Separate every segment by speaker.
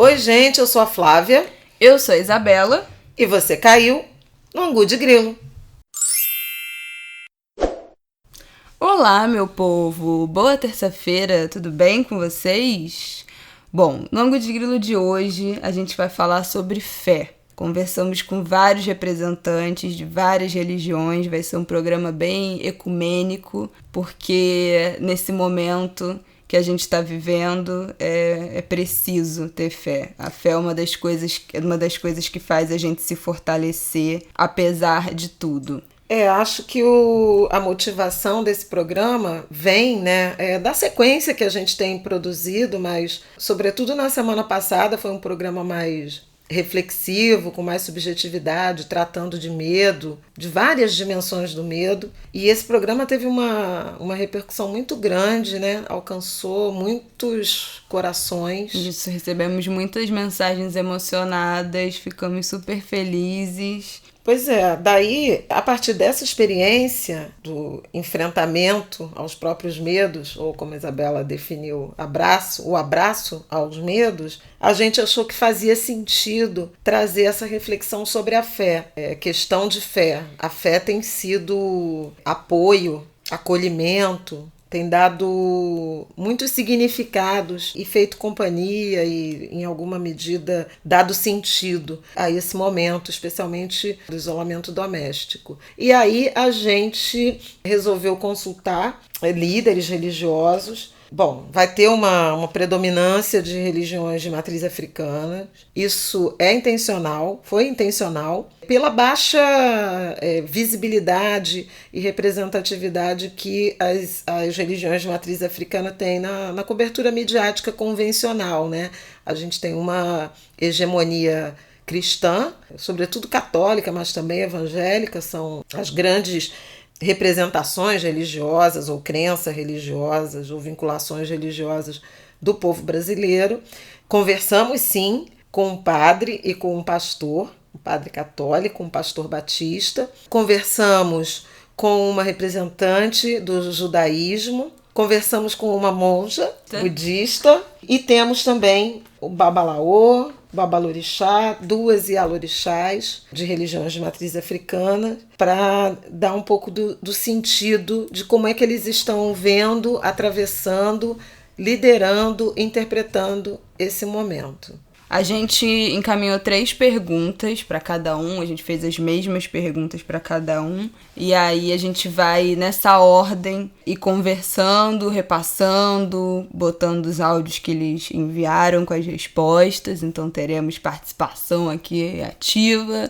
Speaker 1: Oi, gente, eu sou a Flávia.
Speaker 2: Eu sou a Isabela.
Speaker 1: E você caiu no Angu de Grilo.
Speaker 2: Olá, meu povo! Boa terça-feira, tudo bem com vocês? Bom, no Angu de Grilo de hoje a gente vai falar sobre fé. Conversamos com vários representantes de várias religiões, vai ser um programa bem ecumênico, porque nesse momento que a gente está vivendo é preciso ter fé. A fé é uma das coisas que faz a gente se fortalecer, apesar de tudo.
Speaker 1: Acho que a motivação desse programa vem, da sequência que a gente tem produzido, mas, sobretudo na semana passada, foi um programa mais reflexivo, com mais subjetividade, tratando de medo, de várias dimensões do medo. E esse programa teve uma repercussão muito grande, alcançou muitos corações.
Speaker 2: Isso, recebemos muitas mensagens emocionadas, ficamos super felizes.
Speaker 1: Pois é, daí, a partir dessa experiência do enfrentamento aos próprios medos, ou como a Isabela definiu, o abraço aos medos, a gente achou que fazia sentido trazer essa reflexão sobre a fé, questão de fé. A fé tem sido apoio, acolhimento, tem dado muitos significados e feito companhia e, em alguma medida, dado sentido a esse momento, especialmente do isolamento doméstico. E aí a gente resolveu consultar líderes religiosos. Bom, vai ter uma predominância de religiões de matriz africana. Isso é intencional, foi intencional, pela baixa visibilidade e representatividade que as religiões de matriz africana têm na cobertura midiática convencional, né? A gente tem uma hegemonia cristã, sobretudo católica, mas também evangélica, são as grandes representações religiosas ou crenças religiosas ou vinculações religiosas do povo brasileiro. Conversamos sim com um padre e com um pastor, um padre católico, um pastor batista. Conversamos com uma representante do judaísmo, conversamos com uma monja budista e temos também o Babalaô, Babalorixá, duas Ialorixás de religiões de matriz africana, para dar um pouco do sentido de como é que eles estão vendo, atravessando, liderando, interpretando esse momento.
Speaker 2: A gente encaminhou 3 perguntas para cada um, a gente fez as mesmas perguntas para cada um, e aí a gente vai nessa ordem e conversando, repassando, botando os áudios que eles enviaram com as respostas, então teremos participação aqui ativa.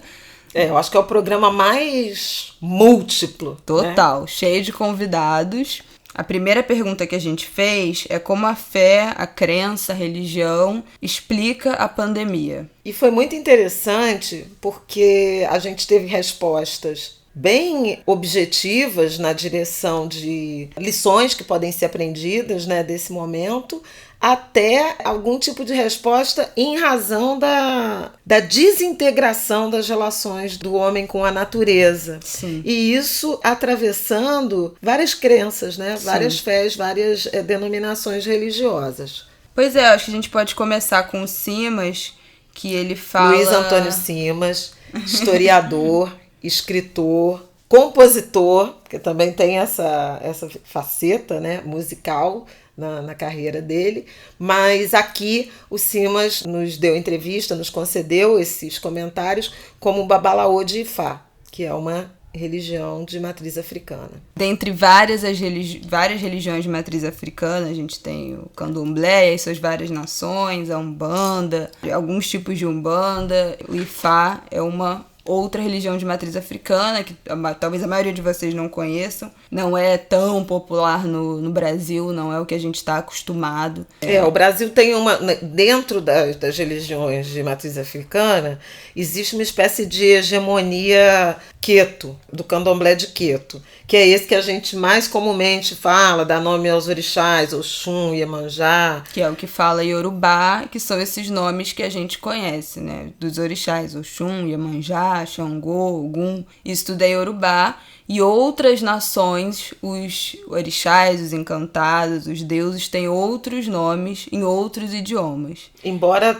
Speaker 1: Eu acho que é o programa mais múltiplo.
Speaker 2: Total, cheio de convidados. A primeira pergunta que a gente fez é como a fé, a crença, a religião explica a pandemia.
Speaker 1: E foi muito interessante porque a gente teve respostas bem objetivas na direção de lições que podem ser aprendidas desse momento, até algum tipo de resposta em razão da desintegração das relações do homem com a natureza.
Speaker 2: Sim.
Speaker 1: E isso atravessando várias crenças, várias fés, várias denominações religiosas.
Speaker 2: Pois é, acho que a gente pode começar com o Simas, que ele fala...
Speaker 1: Luiz Antônio Simas, historiador, escritor, compositor, porque também tem essa faceta musical na carreira dele, mas aqui o Simas nos deu entrevista, nos concedeu esses comentários como o Babalaô de Ifá, que é uma religião de matriz africana.
Speaker 2: Dentre várias religiões de matriz africana, a gente tem o candomblé e as suas várias nações, a umbanda, alguns tipos de umbanda. O Ifá é uma outra religião de matriz africana, que talvez a maioria de vocês não conheçam. Não é tão popular no Brasil, não é o que a gente está acostumado.
Speaker 1: O Brasil tem dentro das religiões de matriz africana, existe uma espécie de hegemonia Queto, do candomblé de Queto, que é esse que a gente mais comumente fala, dá nome aos orixás, Oxum, Iemanjá.
Speaker 2: Que é o que fala Yorubá, que são esses nomes que a gente conhece, dos orixás, Oxum, Iemanjá, Xangô, Ogum, isso tudo é Yorubá. E outras nações, os orixás, os encantados, os deuses, têm outros nomes em outros idiomas.
Speaker 1: Embora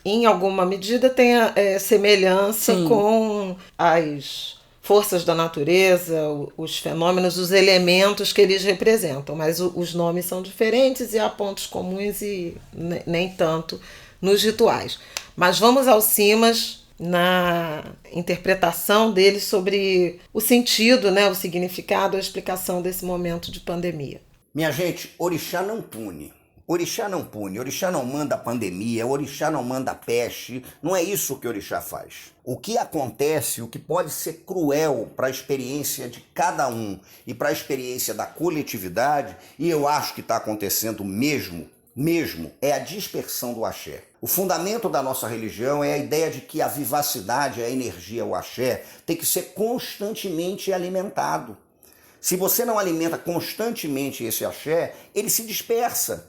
Speaker 1: em alguma medida, tem semelhança
Speaker 2: Sim.
Speaker 1: com as forças da natureza, os fenômenos, os elementos que eles representam, mas os nomes são diferentes e há pontos comuns e nem tanto nos rituais. Mas vamos ao Simas na interpretação dele sobre o sentido, né, o significado, a explicação desse momento de pandemia.
Speaker 3: Minha gente, orixá não pune. Orixá não pune, orixá não manda pandemia, orixá não manda peste, não é isso que orixá faz. O que acontece, o que pode ser cruel para a experiência de cada um e para a experiência da coletividade, e eu acho que está acontecendo mesmo, é a dispersão do axé. O fundamento da nossa religião é a ideia de que a vivacidade, a energia, o axé, tem que ser constantemente alimentado. Se você não alimenta constantemente esse axé, ele se dispersa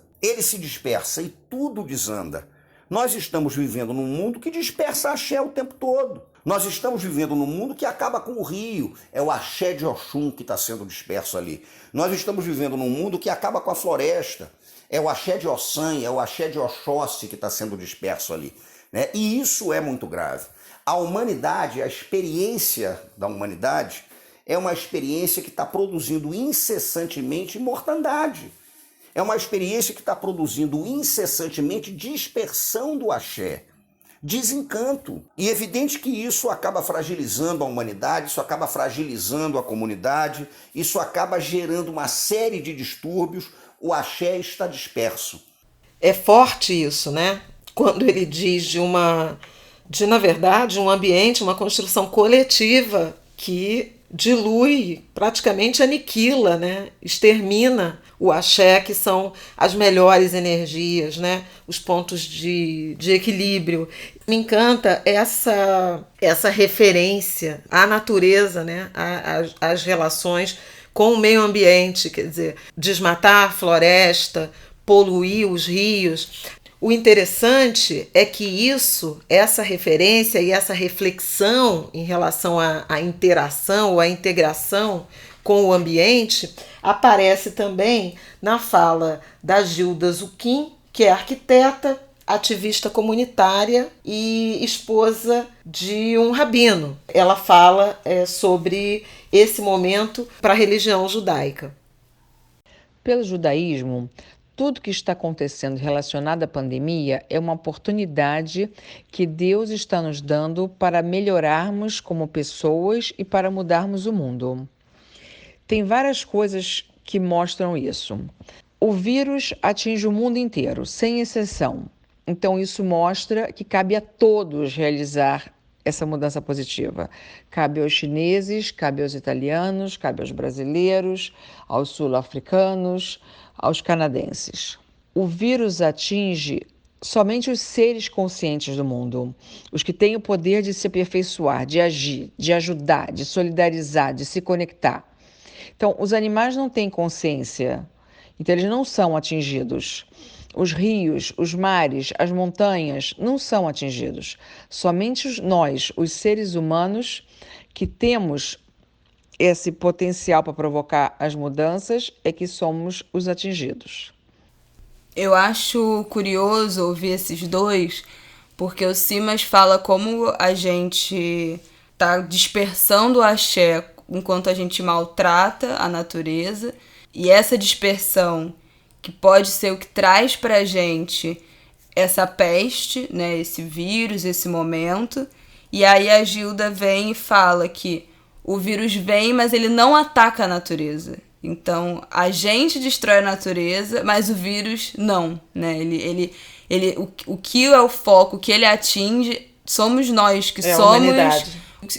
Speaker 3: e tudo desanda. Nós estamos vivendo num mundo que dispersa axé o tempo todo. Nós estamos vivendo num mundo que acaba com o rio. É o axé de Oxum que está sendo disperso ali. Nós estamos vivendo num mundo que acaba com a floresta. É o axé de Ossan, é o axé de Oxóssi que está sendo disperso ali, né? E isso é muito grave. A humanidade, a experiência da humanidade, é uma experiência que está produzindo incessantemente mortandade. É uma experiência que está produzindo incessantemente dispersão do axé, desencanto. E é evidente que isso acaba fragilizando a humanidade, isso acaba fragilizando a comunidade, isso acaba gerando uma série de distúrbios. O axé está disperso.
Speaker 1: É forte isso, né? Quando ele diz na verdade, um ambiente, uma construção coletiva que dilui, praticamente aniquila, né? Extermina o axé, que são as melhores energias, né? Os pontos de equilíbrio. Me encanta essa referência à natureza, né? Às relações com o meio ambiente, quer dizer, desmatar a floresta, poluir os rios. O interessante é que essa referência e essa reflexão em relação à interação ou à integração com o ambiente aparece também na fala da Gilda Zuquim, que é arquiteta, ativista comunitária e esposa de um rabino. Ela fala sobre esse momento para a religião judaica.
Speaker 4: Pelo judaísmo, tudo que está acontecendo relacionado à pandemia é uma oportunidade que Deus está nos dando para melhorarmos como pessoas e para mudarmos o mundo. Tem várias coisas que mostram isso. O vírus atinge o mundo inteiro, sem exceção. Então, isso mostra que cabe a todos realizar essa mudança positiva. Cabe aos chineses, cabe aos italianos, cabe aos brasileiros, aos sul-africanos, aos canadenses. O vírus atinge somente os seres conscientes do mundo, os que têm o poder de se aperfeiçoar, de agir, de ajudar, de solidarizar, de se conectar. Então, os animais não têm consciência, então eles não são atingidos. Os rios, os mares, as montanhas não são atingidos. Somente nós, os seres humanos, que temos esse potencial para provocar as mudanças, é que somos os atingidos.
Speaker 2: Eu acho curioso ouvir esses dois, porque o Simas fala como a gente está dispersando o axé enquanto a gente maltrata a natureza, e essa dispersão que pode ser o que traz pra gente essa peste, né, esse vírus, esse momento. E aí a Gilda vem e fala que o vírus vem, mas ele não ataca a natureza. Então, a gente destrói a natureza, mas o vírus não, né? O que é o foco, o que ele atinge, somos nós, que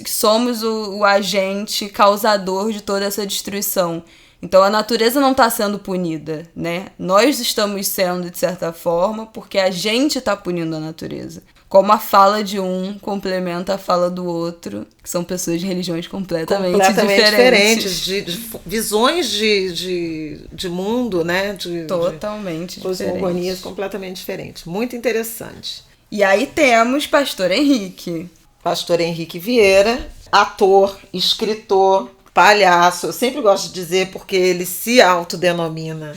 Speaker 2: somos o agente causador de toda essa destruição. Então a natureza não está sendo punida, né? Nós estamos sendo, de certa forma, porque a gente está punindo a natureza. Como a fala de um complementa a fala do outro, que são pessoas de religiões completamente diferentes.
Speaker 1: De visões de mundo, né?
Speaker 2: Totalmente diferentes.
Speaker 1: Cosmogonias completamente diferentes. Muito interessante.
Speaker 2: E aí temos Pastor Henrique.
Speaker 1: Pastor Henrique Vieira, ator, escritor, palhaço. Eu sempre gosto de dizer porque ele se autodenomina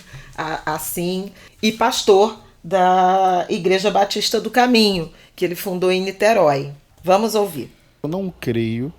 Speaker 1: assim. E pastor da Igreja Batista do Caminho, que ele fundou em Niterói. Vamos ouvir.
Speaker 5: Eu não creio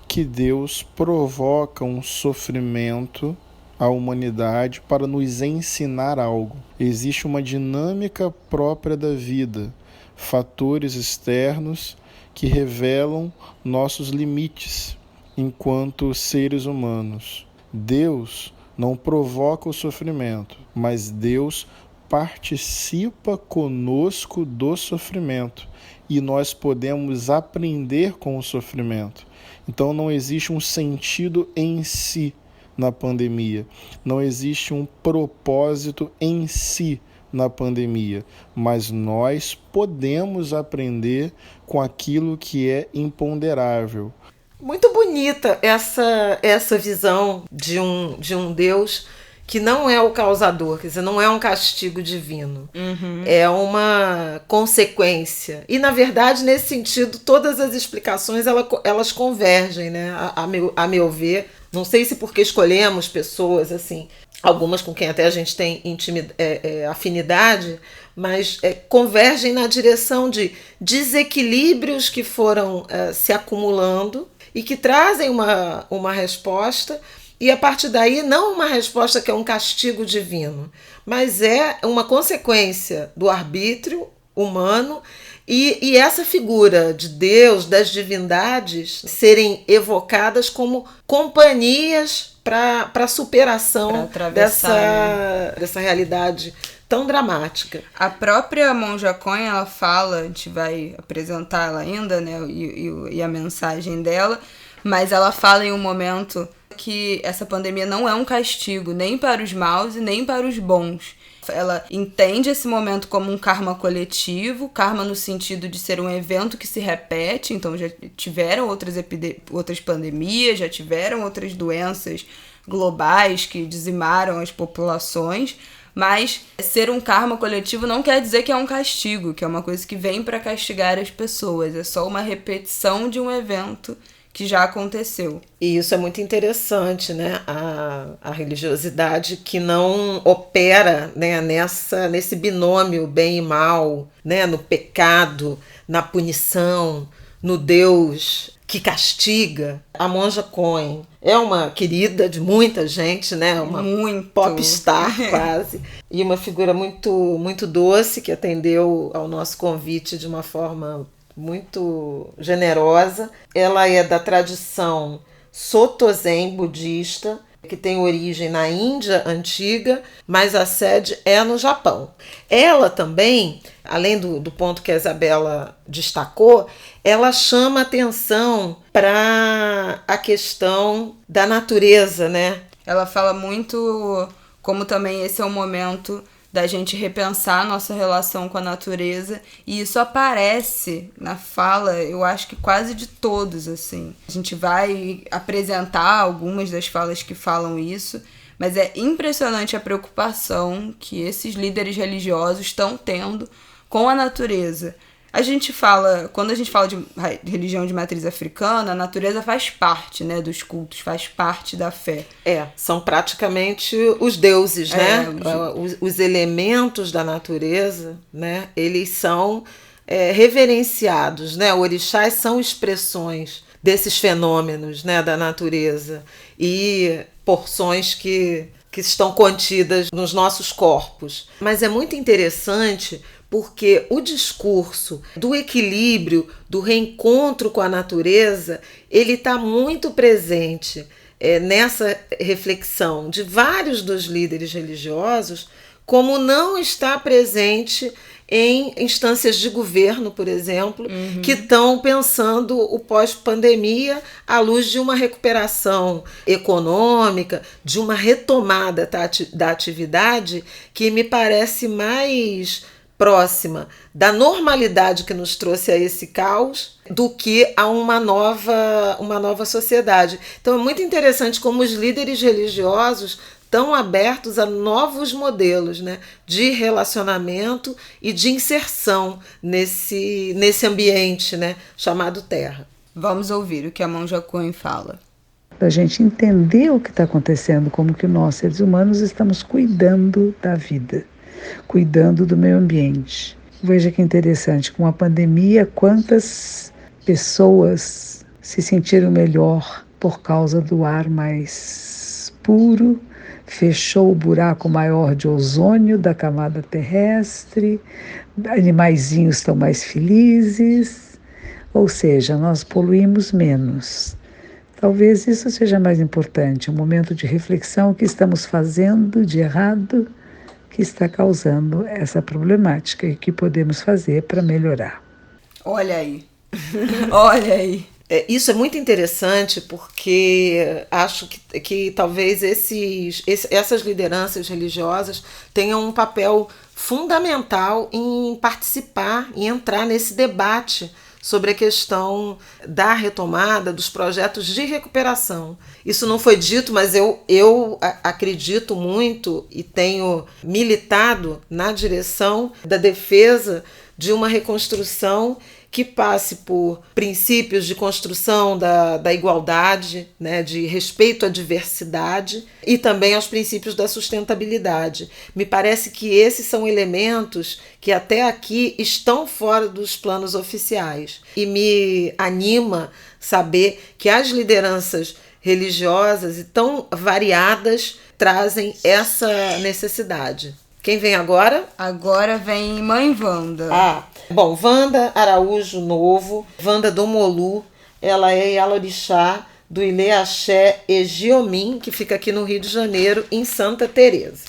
Speaker 5: que Deus provoca um sofrimento à humanidade para nos ensinar algo. Existe uma dinâmica própria da vida, fatores externos que revelam nossos limites enquanto seres humanos. Deus não provoca o sofrimento, mas Deus participa conosco do sofrimento e nós podemos aprender com o sofrimento. Então não existe um sentido em si na pandemia, não existe um propósito em si na pandemia, mas nós podemos aprender com aquilo que é imponderável.
Speaker 1: Muito bonita essa visão de um Deus que não é o causador, quer dizer, não é um castigo divino, é uma consequência. E, na verdade, nesse sentido, todas as explicações elas convergem, né? A meu ver. Não sei se porque escolhemos pessoas, assim, algumas com quem até a gente tem afinidade, mas convergem na direção de desequilíbrios que foram se acumulando e que trazem uma resposta. E a partir daí, não uma resposta que é um castigo divino, mas é uma consequência do arbítrio humano e essa figura de Deus, das divindades, serem evocadas como companhias para a superação dessa realidade tão dramática.
Speaker 2: A própria Monja Coen, ela fala, a gente vai apresentar ela ainda, né, e a mensagem dela, mas ela fala em um momento que essa pandemia não é um castigo, nem para os maus e nem para os bons. Ela entende esse momento como um karma coletivo, karma no sentido de ser um evento que se repete, então já tiveram outras pandemias, já tiveram outras doenças globais que dizimaram as populações, mas ser um karma coletivo não quer dizer que é um castigo, que é uma coisa que vem para castigar as pessoas, é só uma repetição de um evento que já aconteceu.
Speaker 1: E isso é muito interessante, né? A religiosidade que não opera, né, nesse binômio bem e mal, né, no pecado, na punição, no Deus que castiga. A Monja Coen é uma querida de muita gente, né? Uma popstar quase. E uma figura muito, muito doce que atendeu ao nosso convite de uma forma muito generosa. Ela é da tradição Soto Zen budista, que tem origem na Índia antiga, mas a sede é no Japão. Ela também, além do ponto que a Isabela destacou, ela chama atenção para a questão da natureza, né?
Speaker 2: Ela fala muito como também esse é um momento da gente repensar a nossa relação com a natureza, e isso aparece na fala, eu acho que quase de todos, assim. A gente vai apresentar algumas das falas que falam isso, mas é impressionante a preocupação que esses líderes religiosos estão tendo com a natureza. Quando a gente fala de religião de matriz africana, a natureza faz parte, né, dos cultos, faz parte da fé.
Speaker 1: São praticamente os deuses, né? Os elementos da natureza, né? Eles são reverenciados, né? Orixás são expressões desses fenômenos, né, da natureza e porções que estão contidas nos nossos corpos. Mas é muito interessante porque o discurso do equilíbrio, do reencontro com a natureza, ele está muito presente nessa reflexão de vários dos líderes religiosos, como não está presente em instâncias de governo, por exemplo, que estão pensando o pós-pandemia à luz de uma recuperação econômica, de uma retomada da atividade que me parece mais próxima da normalidade que nos trouxe a esse caos do que a uma nova sociedade. Então é muito interessante como os líderes religiosos estão abertos a novos modelos, né, de relacionamento e de inserção nesse ambiente, né, chamado Terra.
Speaker 2: Vamos ouvir o que a Monja Coen fala.
Speaker 6: Para a gente entender o que está acontecendo, como que nós, seres humanos, estamos cuidando da vida. cuidando do meio ambiente. Veja que interessante, com a pandemia, quantas pessoas se sentiram melhor por causa do ar mais puro, fechou o buraco maior de ozônio da camada terrestre, animaizinhos estão mais felizes, ou seja, nós poluímos menos. Talvez isso seja mais importante, um momento de reflexão, o que estamos fazendo de errado que está causando essa problemática e o que podemos fazer para melhorar.
Speaker 2: Olha aí, olha aí.
Speaker 1: Isso é muito interessante porque acho que talvez essas lideranças religiosas tenham um papel fundamental em participar e entrar nesse debate sobre a questão da retomada dos projetos de recuperação. Isso não foi dito, mas eu acredito muito e tenho militado na direção da defesa de uma reconstrução que passe por princípios de construção da igualdade, né, de respeito à diversidade e também aos princípios da sustentabilidade. Me parece que esses são elementos que até aqui estão fora dos planos oficiais. E me anima saber que as lideranças religiosas e tão variadas trazem essa necessidade. Quem vem agora?
Speaker 2: Agora vem Mãe Wanda.
Speaker 1: Bom, Wanda Araújo Novo, Wanda do Molu, ela é Yalorixá do Ilê Axé Egiomim, que fica aqui no Rio de Janeiro, em Santa Teresa.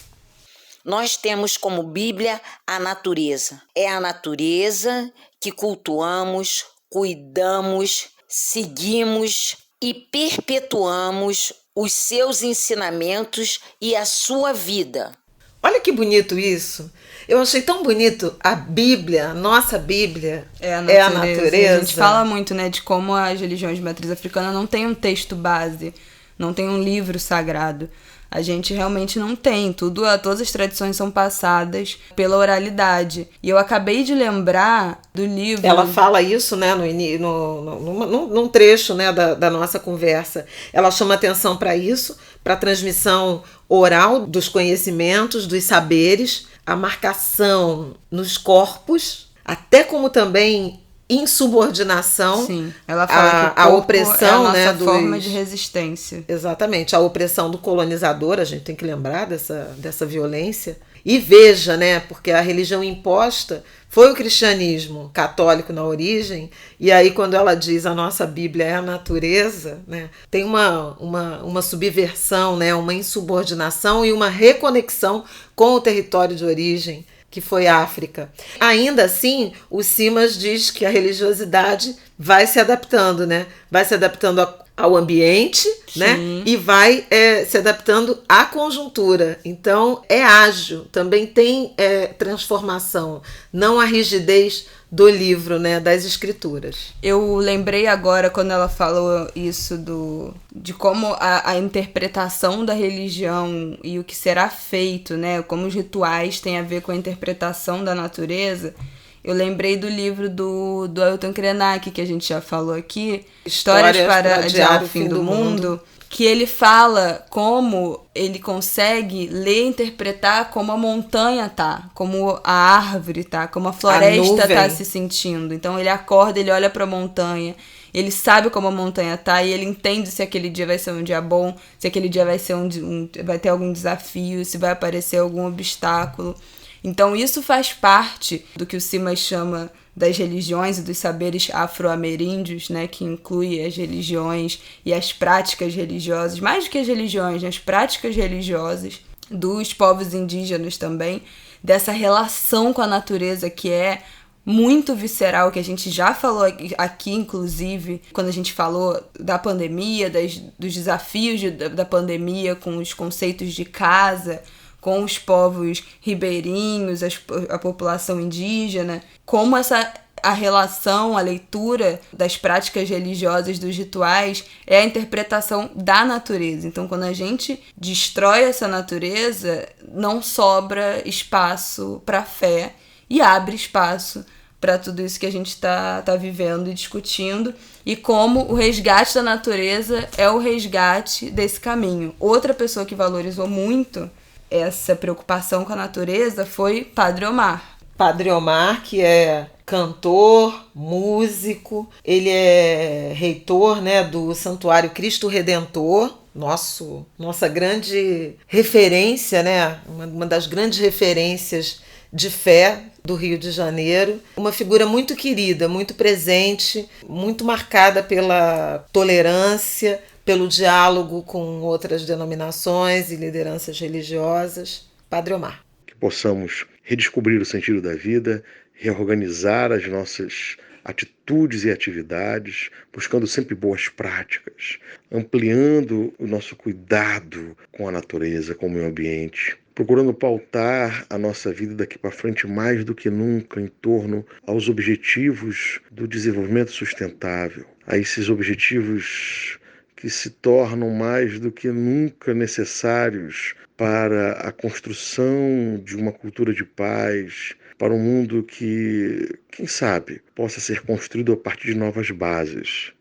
Speaker 7: Nós temos como Bíblia a natureza. É a natureza que cultuamos, cuidamos, seguimos e perpetuamos os seus ensinamentos e a sua vida.
Speaker 1: Olha que bonito isso. Eu achei tão bonito a Bíblia, a nossa Bíblia é a natureza.
Speaker 2: A gente fala muito, né, de como as religiões de matriz africana não tem um texto base, não tem um livro sagrado. A gente realmente não tem. Todas as tradições são passadas pela oralidade. E eu acabei de lembrar do livro...
Speaker 1: Ela fala isso, né, num trecho, né, da nossa conversa. Ela chama atenção para isso, para a transmissão oral dos conhecimentos, dos saberes, a marcação nos corpos, até como também insubordinação.
Speaker 2: Sim, ela fala que o
Speaker 1: a
Speaker 2: corpo
Speaker 1: opressão,
Speaker 2: é a nossa
Speaker 1: né,
Speaker 2: forma de resistência.
Speaker 1: Exatamente, a opressão do colonizador, a gente tem que lembrar dessa violência. E veja, né, porque a religião imposta foi o cristianismo católico na origem, e aí quando ela diz a nossa Bíblia é a natureza, né, tem uma subversão, né, uma insubordinação e uma reconexão com o território de origem, que foi a África. Ainda assim, o Simas diz que a religiosidade vai se adaptando, né? Vai se adaptando ao ambiente, né? E vai se adaptando à conjuntura. Então, é ágil, também tem transformação, não a rigidez do livro, né, das escrituras.
Speaker 2: Eu lembrei agora, quando ela falou isso de como a interpretação da religião e o que será feito, né, como os rituais têm a ver com a interpretação da natureza. Eu lembrei do livro do Ailton Krenak, que a gente já falou aqui, Histórias para Adiar o Fim do Mundo, que ele fala como ele consegue ler e interpretar como a montanha tá, como a árvore tá, como a floresta tá se sentindo. Então ele acorda, ele olha para a montanha, ele sabe como a montanha tá e ele entende se aquele dia vai ser um dia bom, se aquele dia vai ser vai ter algum desafio, se vai aparecer algum obstáculo. Então isso faz parte do que o Simas chama das religiões e dos saberes afro-ameríndios, né, que inclui as religiões e as práticas religiosas, mais do que as religiões, né, as práticas religiosas dos povos indígenas também, dessa relação com a natureza que é muito visceral, que a gente já falou aqui, inclusive, quando a gente falou da pandemia, dos desafios da pandemia com os conceitos de casa, com os povos ribeirinhos, a população indígena, como a relação, a leitura das práticas religiosas, dos rituais, é a interpretação da natureza. Então, quando a gente destrói essa natureza, não sobra espaço para a fé e abre espaço para tudo isso que a gente está vivendo e discutindo, e como o resgate da natureza é o resgate desse caminho. Outra pessoa que valorizou muito essa preocupação com a natureza foi Padre Omar.
Speaker 1: Padre Omar, que é cantor, músico, ele é reitor, né, do Santuário Cristo Redentor, nossa grande referência, né, uma das grandes referências de fé do Rio de Janeiro. Uma figura muito querida, muito presente, muito marcada pela tolerância, pelo diálogo com outras denominações e lideranças religiosas. Padre Omar.
Speaker 8: Que possamos redescobrir o sentido da vida, reorganizar as nossas atitudes e atividades, buscando sempre boas práticas, ampliando o nosso cuidado com a natureza, com o meio ambiente, procurando pautar a nossa vida daqui para frente mais do que nunca em torno aos objetivos do desenvolvimento sustentável, a esses objetivos que se tornam mais do que nunca necessários para a construção de uma cultura de paz, para um mundo que, quem sabe, possa ser construído a partir de novas bases.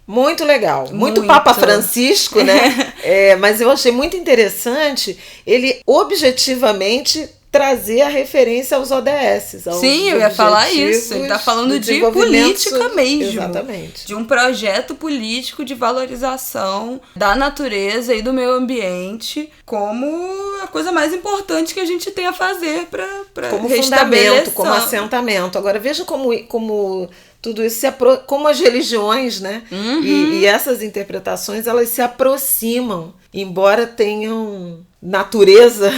Speaker 1: Muito legal, muito Papa Francisco, né? Mas eu achei muito interessante ele objetivamente trazer a referência aos ODS.
Speaker 2: Sim, eu ia falar isso. Ele está falando de política mesmo.
Speaker 1: Exatamente.
Speaker 2: De um projeto político de valorização da natureza e do meio ambiente como a coisa mais importante que a gente tem a fazer para
Speaker 1: como fundamento, como assentamento. Agora, veja como tudo isso, como as religiões, né? E essas interpretações, elas se aproximam, embora tenham natureza,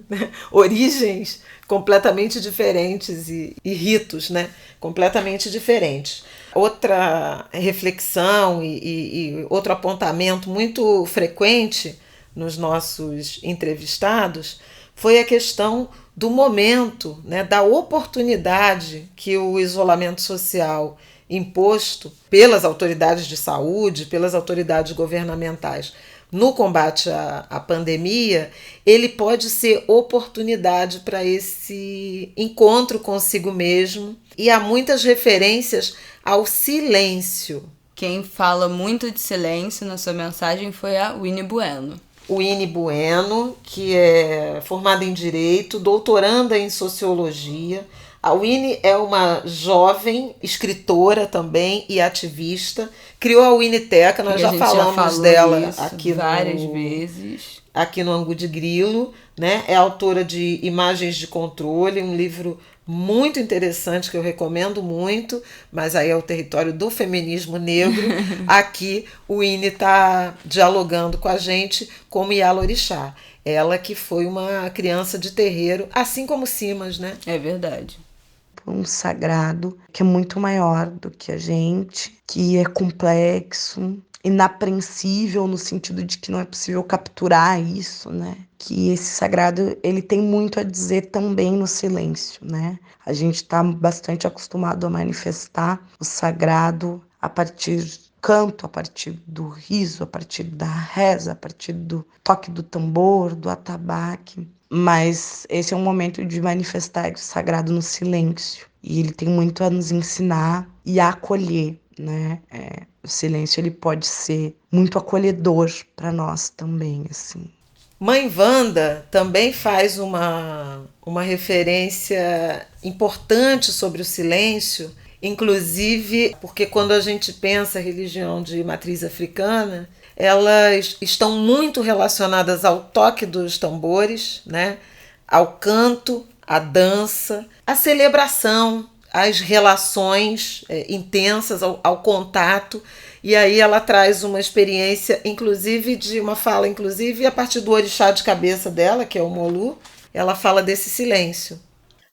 Speaker 1: né? Origens completamente diferentes e ritos, né? Completamente diferentes. Outra reflexão e outro apontamento muito frequente nos nossos entrevistados foi a questão do momento, né, da oportunidade que o isolamento social imposto pelas autoridades de saúde, pelas autoridades governamentais no combate à pandemia, ele pode ser oportunidade para esse encontro consigo mesmo, e há muitas referências ao silêncio.
Speaker 2: Quem fala muito de silêncio na sua mensagem foi a Winnie Bueno.
Speaker 1: Winnie Bueno, que é formada em Direito, doutoranda em Sociologia. A Winnie é uma jovem escritora também e ativista. Criou a Winnieteca, nós já falamos dela aqui
Speaker 2: várias vezes.
Speaker 1: Aqui no Angu de Grilo, né? É autora de Imagens de Controle, um livro muito interessante que eu recomendo muito, mas aí é o território do feminismo negro. Aqui o Winnie está dialogando com a gente como Yala Orixá. Ela que foi uma criança de terreiro, assim como Simas, né?
Speaker 2: É verdade.
Speaker 9: Um sagrado que é muito maior do que a gente, que é complexo, inapreensível no sentido de que não é possível capturar isso, né? Que esse sagrado, ele tem muito a dizer também no silêncio, né? A gente está bastante acostumado a manifestar o sagrado a partir do canto, a partir do riso, a partir da reza, a partir do toque do tambor, do atabaque. Mas esse é um momento de manifestar o sagrado no silêncio. E ele tem muito a nos ensinar e a acolher, né? O silêncio, ele pode ser muito acolhedor para nós também, assim.
Speaker 1: Mãe Wanda também faz uma referência importante sobre o silêncio, inclusive porque quando a gente pensa religião de matriz africana, elas estão muito relacionadas ao toque dos tambores, né? Ao canto, à dança, à celebração, às relações intensas, ao contato. E aí ela traz uma experiência, inclusive, de uma fala, inclusive, a partir do orixá de cabeça dela, que é o Molu, ela fala desse silêncio.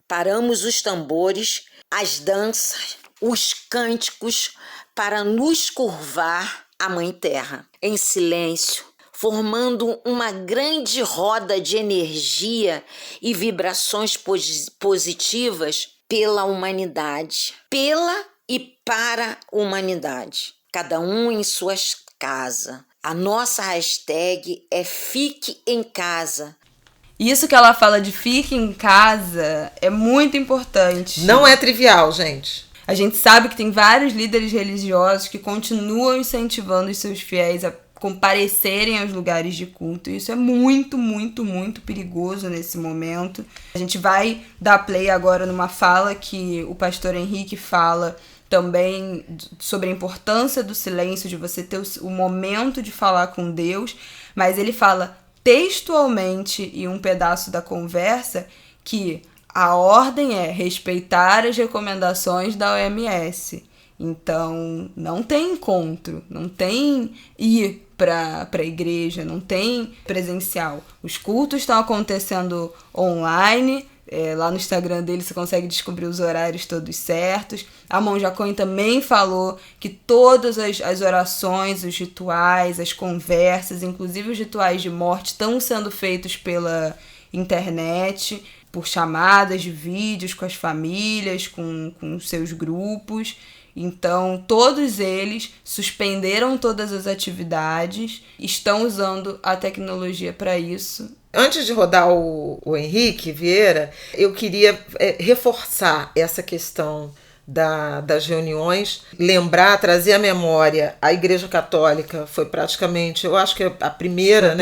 Speaker 7: Paramos os tambores, as danças, os cânticos, para nos curvar à Mãe Terra, em silêncio, formando uma grande roda de energia e vibrações positivas pela humanidade, pela e para a humanidade. Cada um em suas casas. A nossa hashtag é Fique em Casa.
Speaker 2: Isso que ela fala de fique em casa é muito importante.
Speaker 1: Não é trivial, gente.
Speaker 2: A gente sabe que tem vários líderes religiosos que continuam incentivando os seus fiéis a comparecerem aos lugares de culto. Isso é muito, muito, muito perigoso nesse momento. A gente vai dar play agora numa fala que o pastor Henrique fala também sobre a importância do silêncio, de você ter o momento de falar com Deus, mas ele fala textualmente em um pedaço da conversa que a ordem é respeitar as recomendações da OMS. Então, não tem encontro, não tem ir para a igreja, não tem presencial. Os cultos estão acontecendo online, lá no Instagram dele você consegue descobrir os horários todos certos. A Monja Coen também falou que todas as orações, os rituais, as conversas, inclusive os rituais de morte, estão sendo feitos pela internet, por chamadas de vídeos com as famílias, com seus grupos. Então, todos eles suspenderam todas as atividades, estão usando a tecnologia para isso.
Speaker 1: Antes de rodar o Henrique Vieira, eu queria reforçar essa questão das reuniões, lembrar, trazer à memória, a Igreja Católica foi praticamente, eu acho que a primeira,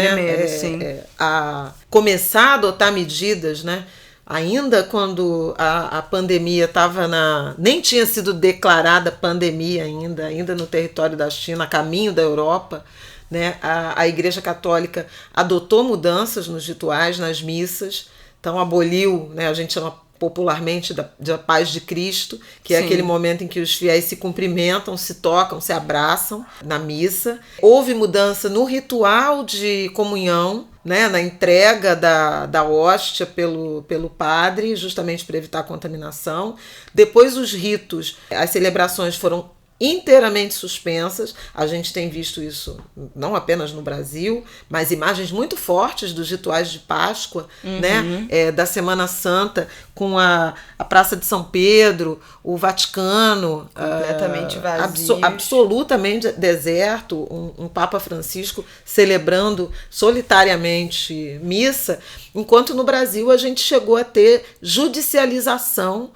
Speaker 1: a começar a adotar medidas, né? Ainda quando a pandemia estava nem tinha sido declarada pandemia ainda no território da China, a caminho da Europa, né? A Igreja Católica adotou mudanças nos rituais, nas missas, então aboliu, né? A gente chama popularmente da paz de Cristo, que é aquele momento em que os fiéis se cumprimentam, se tocam, se abraçam na missa. Houve mudança no ritual de comunhão, né, na entrega da hóstia pelo padre, justamente para evitar a contaminação. Depois os ritos, as celebrações foram inteiramente suspensas. A gente tem visto isso não apenas no Brasil, mas imagens muito fortes dos rituais de Páscoa, né? Da Semana Santa, com a Praça de São Pedro, o Vaticano
Speaker 2: completamente vazio,
Speaker 1: absolutamente deserto, um Papa Francisco celebrando solitariamente missa, enquanto no Brasil a gente chegou a ter judicialização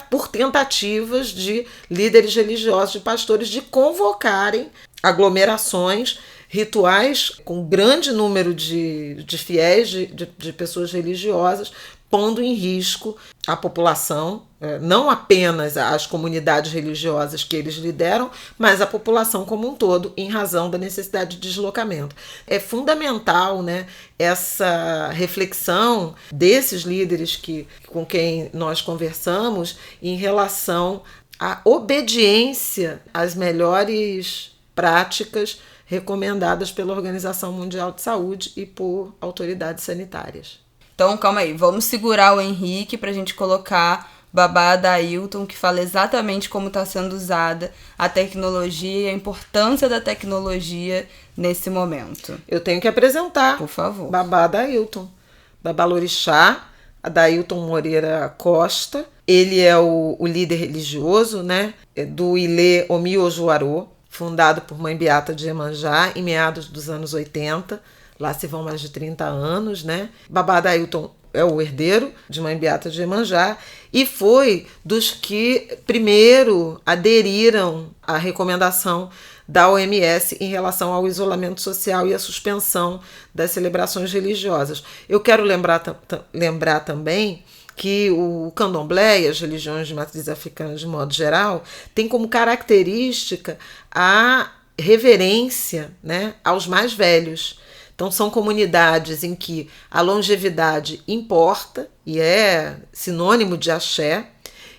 Speaker 1: por tentativas de líderes religiosos, de pastores, de convocarem aglomerações, rituais com grande número de fiéis, de pessoas religiosas, pondo em risco a população, não apenas as comunidades religiosas que eles lideram, mas a população como um todo, em razão da necessidade de deslocamento. É fundamental, né, essa reflexão desses líderes com quem nós conversamos em relação à obediência às melhores práticas recomendadas pela Organização Mundial de Saúde e por autoridades sanitárias.
Speaker 2: Então, calma aí, vamos segurar o Henrique para a gente colocar Babá Adailton, que fala exatamente como está sendo usada a tecnologia e a importância da tecnologia nesse momento.
Speaker 1: Eu tenho que apresentar,
Speaker 2: por favor,
Speaker 1: Babá Adailton. Babalorixá Adailton Moreira Costa. Ele é o líder religioso, né, do Ilê Omi Ojuarô, fundado por Mãe Beata de Iemanjá em meados dos anos 80. Lá se vão mais de 30 anos, né? Babá Adailton é o herdeiro de Mãe Beata de Iemanjá e foi dos que primeiro aderiram à recomendação da OMS em relação ao isolamento social e à suspensão das celebrações religiosas. Eu quero lembrar também que o candomblé e as religiões de matriz africana, de modo geral, tem como característica a reverência, né, aos mais velhos. Então, são comunidades em que a longevidade importa e é sinônimo de axé,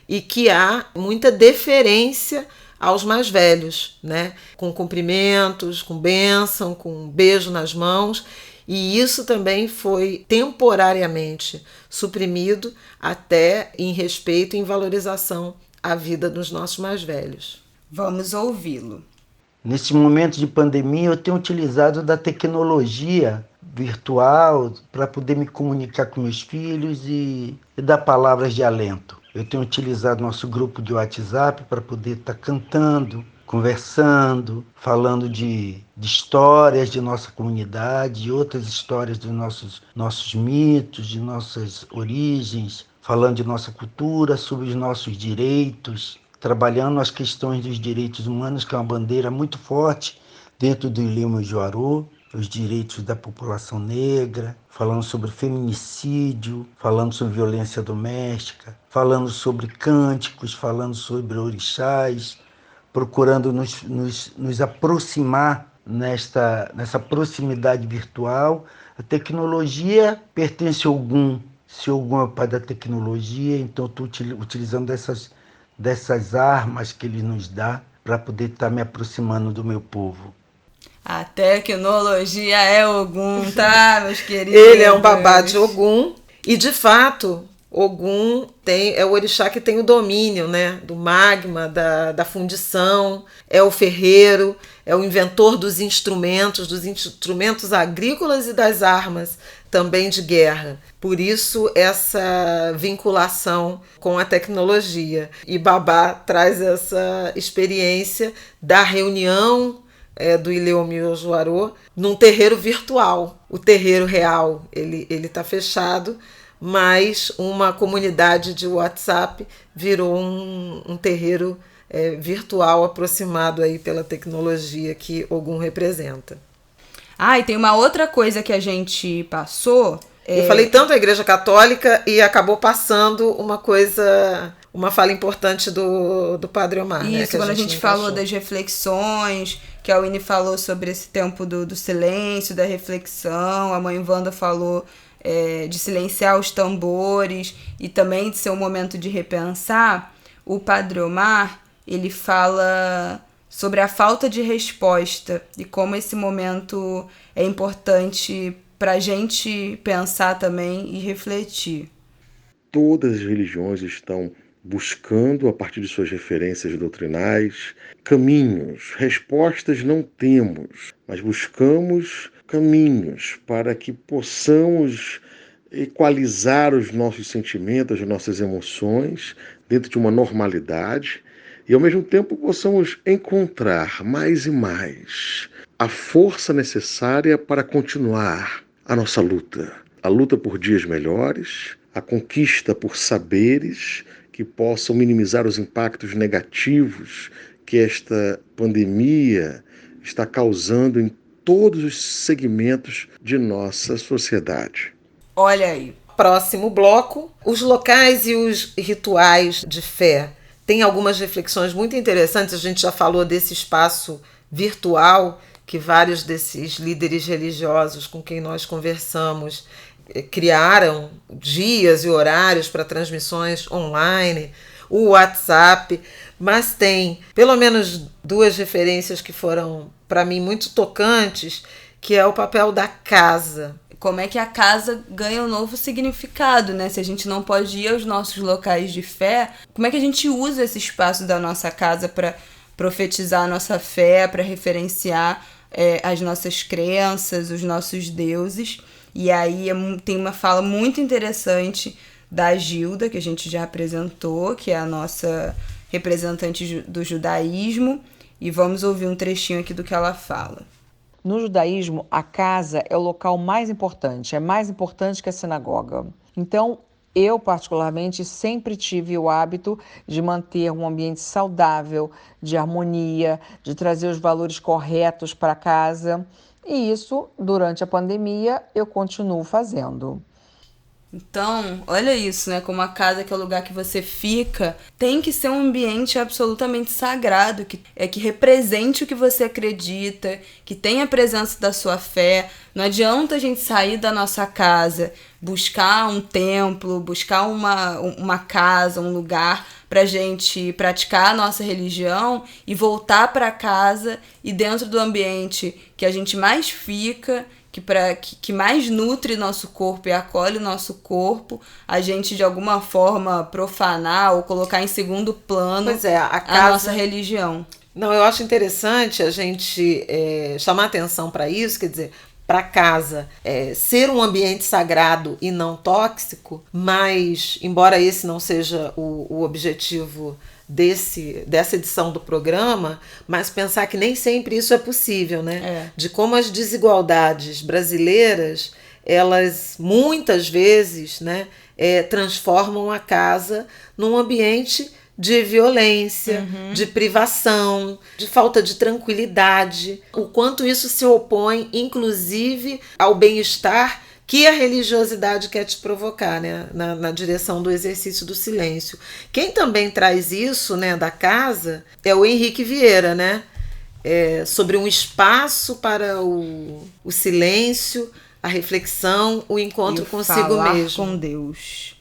Speaker 1: e que há muita deferência aos mais velhos, né? Com cumprimentos, com bênção, com um beijo nas mãos. E isso também foi temporariamente suprimido, até em respeito e em valorização à vida dos nossos mais velhos.
Speaker 2: Vamos ouvi-lo.
Speaker 10: Nesse momento de pandemia, eu tenho utilizado da tecnologia virtual para poder me comunicar com meus filhos e dar palavras de alento. Eu tenho utilizado nosso grupo de WhatsApp para poder estar cantando, conversando, falando de histórias de nossa comunidade, de outras histórias dos nossos mitos, de nossas origens, falando de nossa cultura, sobre os nossos direitos, trabalhando as questões dos direitos humanos, que é uma bandeira muito forte dentro do Ilê Mojuarô, os direitos da população negra, falando sobre feminicídio, falando sobre violência doméstica, falando sobre cânticos, falando sobre orixás, procurando nos aproximar nessa proximidade virtual. A tecnologia pertence a Ogum, se Ogum é o pai da tecnologia, então estou utilizando dessas armas que ele nos dá para poder estar me aproximando do meu povo.
Speaker 2: A tecnologia é Ogum, tá, meus queridos?
Speaker 1: Ele é um babá de Ogum e, de fato, Ogum é o orixá que tem o domínio, né, do magma, da fundição, é o ferreiro, é o inventor dos instrumentos agrícolas e das armas, também de guerra. Por isso, essa vinculação com a tecnologia. E Babá traz essa experiência da reunião do Ilê Mojuarô num terreiro virtual. O terreiro real ele está fechado, mas uma comunidade de WhatsApp virou um terreiro virtual aproximado aí pela tecnologia que Ogum representa.
Speaker 2: E tem uma outra coisa que a gente passou.
Speaker 1: Eu falei tanto da Igreja Católica e acabou passando uma fala importante do Padre Omar.
Speaker 2: Isso,
Speaker 1: né,
Speaker 2: quando a gente falou das reflexões, que a Winnie falou sobre esse tempo do silêncio, da reflexão, a mãe Wanda falou de silenciar os tambores e também de ser um momento de repensar. O Padre Omar, ele fala sobre a falta de resposta e como esse momento é importante para a gente pensar também e refletir.
Speaker 8: Todas as religiões estão buscando, a partir de suas referências doutrinais, caminhos. Respostas não temos, mas buscamos caminhos para que possamos equalizar os nossos sentimentos, as nossas emoções dentro de uma normalidade e, ao mesmo tempo, possamos encontrar mais e mais a força necessária para continuar a nossa luta. A luta por dias melhores, a conquista por saberes que possam minimizar os impactos negativos que esta pandemia está causando em todos os segmentos de nossa sociedade.
Speaker 2: Olha aí.
Speaker 1: Próximo bloco, os locais e os rituais de fé. Tem algumas reflexões muito interessantes. A gente já falou desse espaço virtual que vários desses líderes religiosos com quem nós conversamos criaram dias e horários para transmissões online, o WhatsApp, mas tem pelo menos duas referências que foram, para mim, muito tocantes, que é o papel da casa.
Speaker 2: Como é que a casa ganha um novo significado, né? Se a gente não pode ir aos nossos locais de fé, como é que a gente usa esse espaço da nossa casa para profetizar a nossa fé, para referenciar as nossas crenças, os nossos deuses? E aí tem uma fala muito interessante da Gilda, que a gente já apresentou, que é a nossa representante do judaísmo, e vamos ouvir um trechinho aqui do que ela fala.
Speaker 4: No judaísmo, a casa é o local mais importante, é mais importante que a sinagoga. Então, eu, particularmente, sempre tive o hábito de manter um ambiente saudável, de harmonia, de trazer os valores corretos para casa. E isso, durante a pandemia, eu continuo fazendo.
Speaker 2: Então, olha isso, né? Como a casa, que é o lugar que você fica, tem que ser um ambiente absolutamente sagrado, que represente o que você acredita, que tenha a presença da sua fé. Não adianta a gente sair da nossa casa, buscar um templo, buscar uma casa, um lugar pra gente praticar a nossa religião e voltar para casa e dentro do ambiente que a gente mais fica, que mais nutre nosso corpo e acolhe nosso corpo, a gente de alguma forma profanar ou colocar em segundo plano a nossa religião.
Speaker 1: Não, eu acho interessante a gente chamar atenção para isso, quer dizer, para casa ser um ambiente sagrado e não tóxico, mas, embora esse não seja o objetivo dessa edição do programa, mas pensar que nem sempre isso é possível, né? De como as desigualdades brasileiras, elas muitas vezes, né, transformam a casa num ambiente de violência, de privação, de falta de tranquilidade. O quanto isso se opõe, inclusive, ao bem-estar que a religiosidade quer te provocar, né? Na direção do exercício do silêncio. Quem também traz isso, né, da casa é o Henrique Vieira, né? Sobre um espaço para o silêncio, a reflexão, o encontro consigo mesmo.
Speaker 2: Com Deus.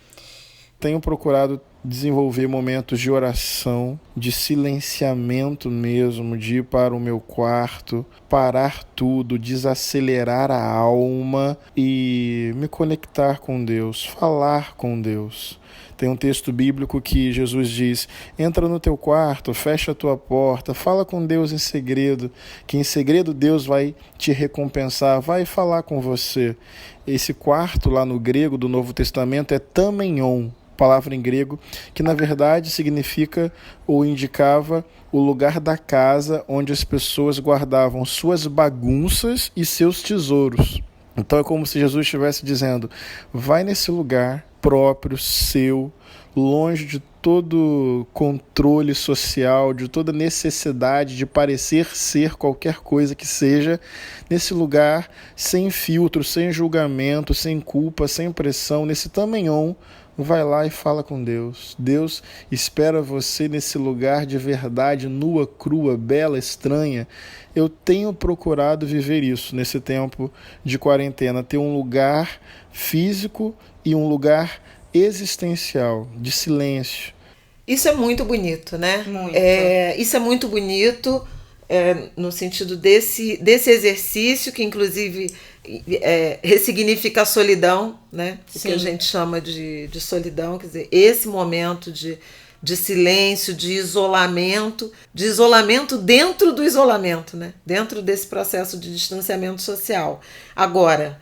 Speaker 5: Tenho procurado desenvolver momentos de oração, de silenciamento mesmo, de ir para o meu quarto, parar tudo, desacelerar a alma e me conectar com Deus, falar com Deus. Tem um texto bíblico que Jesus diz: entra no teu quarto, fecha a tua porta, fala com Deus em segredo, que em segredo Deus vai te recompensar, vai falar com você. Esse quarto lá no grego do Novo Testamento é tameion, palavra em grego, que na verdade significa ou indicava o lugar da casa onde as pessoas guardavam suas bagunças e seus tesouros. Então é como se Jesus estivesse dizendo: vai nesse lugar próprio, seu, longe de todo controle social, de toda necessidade de parecer ser qualquer coisa que seja, nesse lugar sem filtro, sem julgamento, sem culpa, sem pressão, nesse tameion. Vai lá e fala com Deus. Deus espera você nesse lugar de verdade, nua, crua, bela, estranha. Eu tenho procurado viver isso nesse tempo de quarentena, ter um lugar físico e um lugar existencial, de silêncio.
Speaker 1: Isso é muito bonito, né?
Speaker 2: Muito.
Speaker 1: Isso é muito bonito no sentido desse exercício que, inclusive, ressignifica a solidão, né? O que a gente chama de solidão, quer dizer, esse momento de silêncio, de isolamento dentro do isolamento, né? Dentro desse processo de distanciamento social. Agora,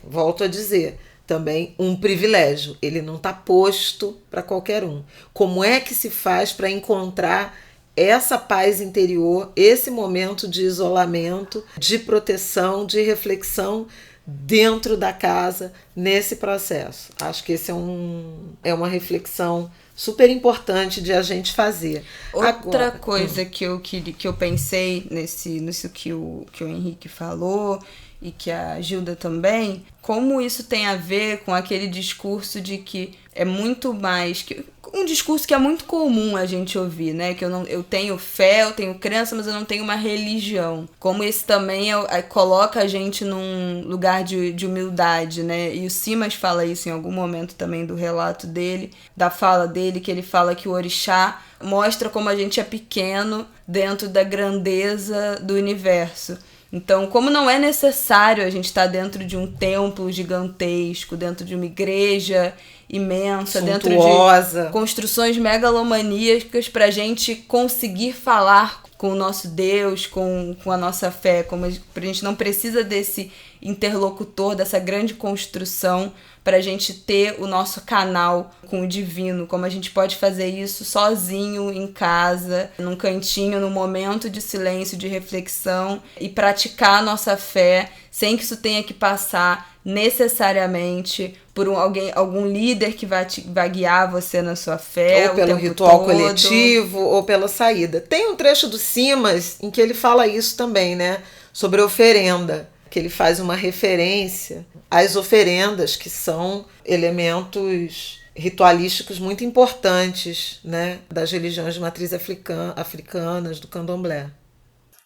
Speaker 1: volto a dizer, também um privilégio, ele não está posto para qualquer um. Como é que se faz para encontrar essa paz interior, esse momento de isolamento, de proteção, de reflexão dentro da casa, nesse processo? Acho que esse é uma reflexão super importante de a gente fazer.
Speaker 2: Outra coisa que eu pensei nisso que o Henrique falou e que a Gilda também, como isso tem a ver com aquele discurso de que é muito mais que um discurso que é muito comum a gente ouvir, né? Que eu tenho fé, eu tenho crença, mas eu não tenho uma religião. Como esse também coloca a gente num lugar de humildade, né? E o Simas fala isso em algum momento também do relato dele, da fala dele, que ele fala que o orixá mostra como a gente é pequeno dentro da grandeza do universo. Então, como não é necessário a gente estar dentro de um templo gigantesco, dentro de uma igreja imensa,
Speaker 1: suntuosa,
Speaker 2: dentro de construções megalomaníacas para a gente conseguir falar com o nosso Deus, com a nossa fé, como a gente não precisa desse interlocutor, dessa grande construção para a gente ter o nosso canal com o divino, como a gente pode fazer isso sozinho em casa, num cantinho, num momento de silêncio, de reflexão e praticar a nossa fé sem que isso tenha que passar necessariamente por algum líder que vai guiar você na sua fé,
Speaker 1: ou pelo ritual coletivo, ou pela saída. Tem um trecho do Simas em que ele fala isso também, né? Sobre oferenda, que ele faz uma referência às oferendas, que são elementos ritualísticos muito importantes, né? Das religiões de matriz africanas, do candomblé.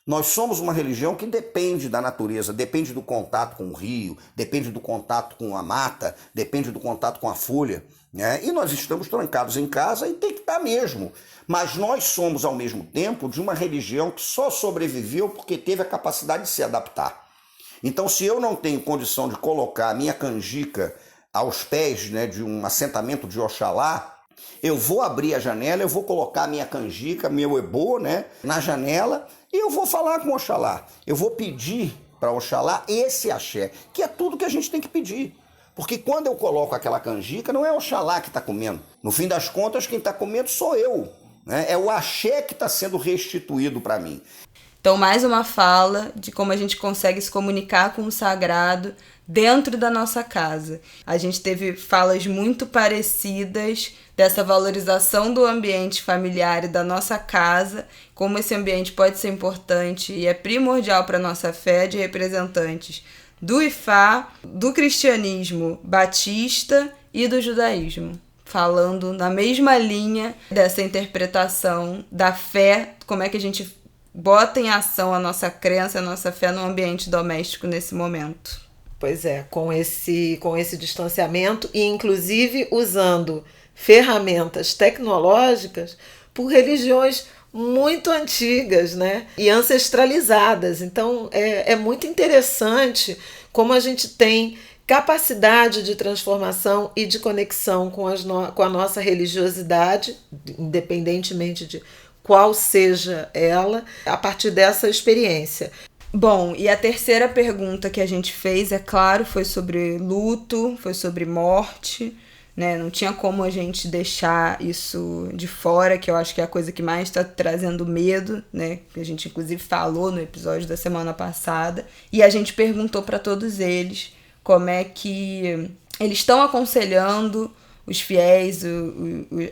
Speaker 3: Nós somos uma religião que depende da natureza, depende do contato com o rio, depende do contato com a mata, depende do contato com a folha, né? E nós estamos trancados em casa e tem que estar mesmo. Mas nós somos, ao mesmo tempo, de uma religião que só sobreviveu porque teve a capacidade de se adaptar. Então, se eu não tenho condição de colocar a minha canjica aos pés, né, de um assentamento de Oxalá, eu vou abrir a janela, eu vou colocar a minha canjica, meu ebô, né, na janela, e eu vou falar com Oxalá. Eu vou pedir para Oxalá esse axé, que é tudo que a gente tem que pedir. Porque quando eu coloco aquela canjica, não é Oxalá que está comendo. No fim das contas, quem está comendo sou eu, né? É o axé que está sendo restituído para mim.
Speaker 2: Então, mais uma fala de como a gente consegue se comunicar com o sagrado dentro da nossa casa. A gente teve falas muito parecidas dessa valorização do ambiente familiar e da nossa casa, como esse ambiente pode ser importante e é primordial para a nossa fé de representantes do Ifá, do cristianismo batista e do judaísmo, falando na mesma linha dessa interpretação da fé, como é que a gente bota em ação a nossa crença, a nossa fé no ambiente doméstico nesse momento.
Speaker 1: Pois é, com esse distanciamento e inclusive usando ferramentas tecnológicas por religiões muito antigas, né? E ancestralizadas. Então é muito interessante como a gente tem capacidade de transformação e de conexão com a nossa religiosidade, independentemente de qual seja ela, a partir dessa experiência.
Speaker 2: Bom, e a terceira pergunta que a gente fez, é claro, foi sobre luto, foi sobre morte, né? Não tinha como a gente deixar isso de fora, que eu acho que é a coisa que mais está trazendo medo, né? Que a gente inclusive falou no episódio da semana passada. E a gente perguntou para todos eles como é que eles estão aconselhando os fiéis,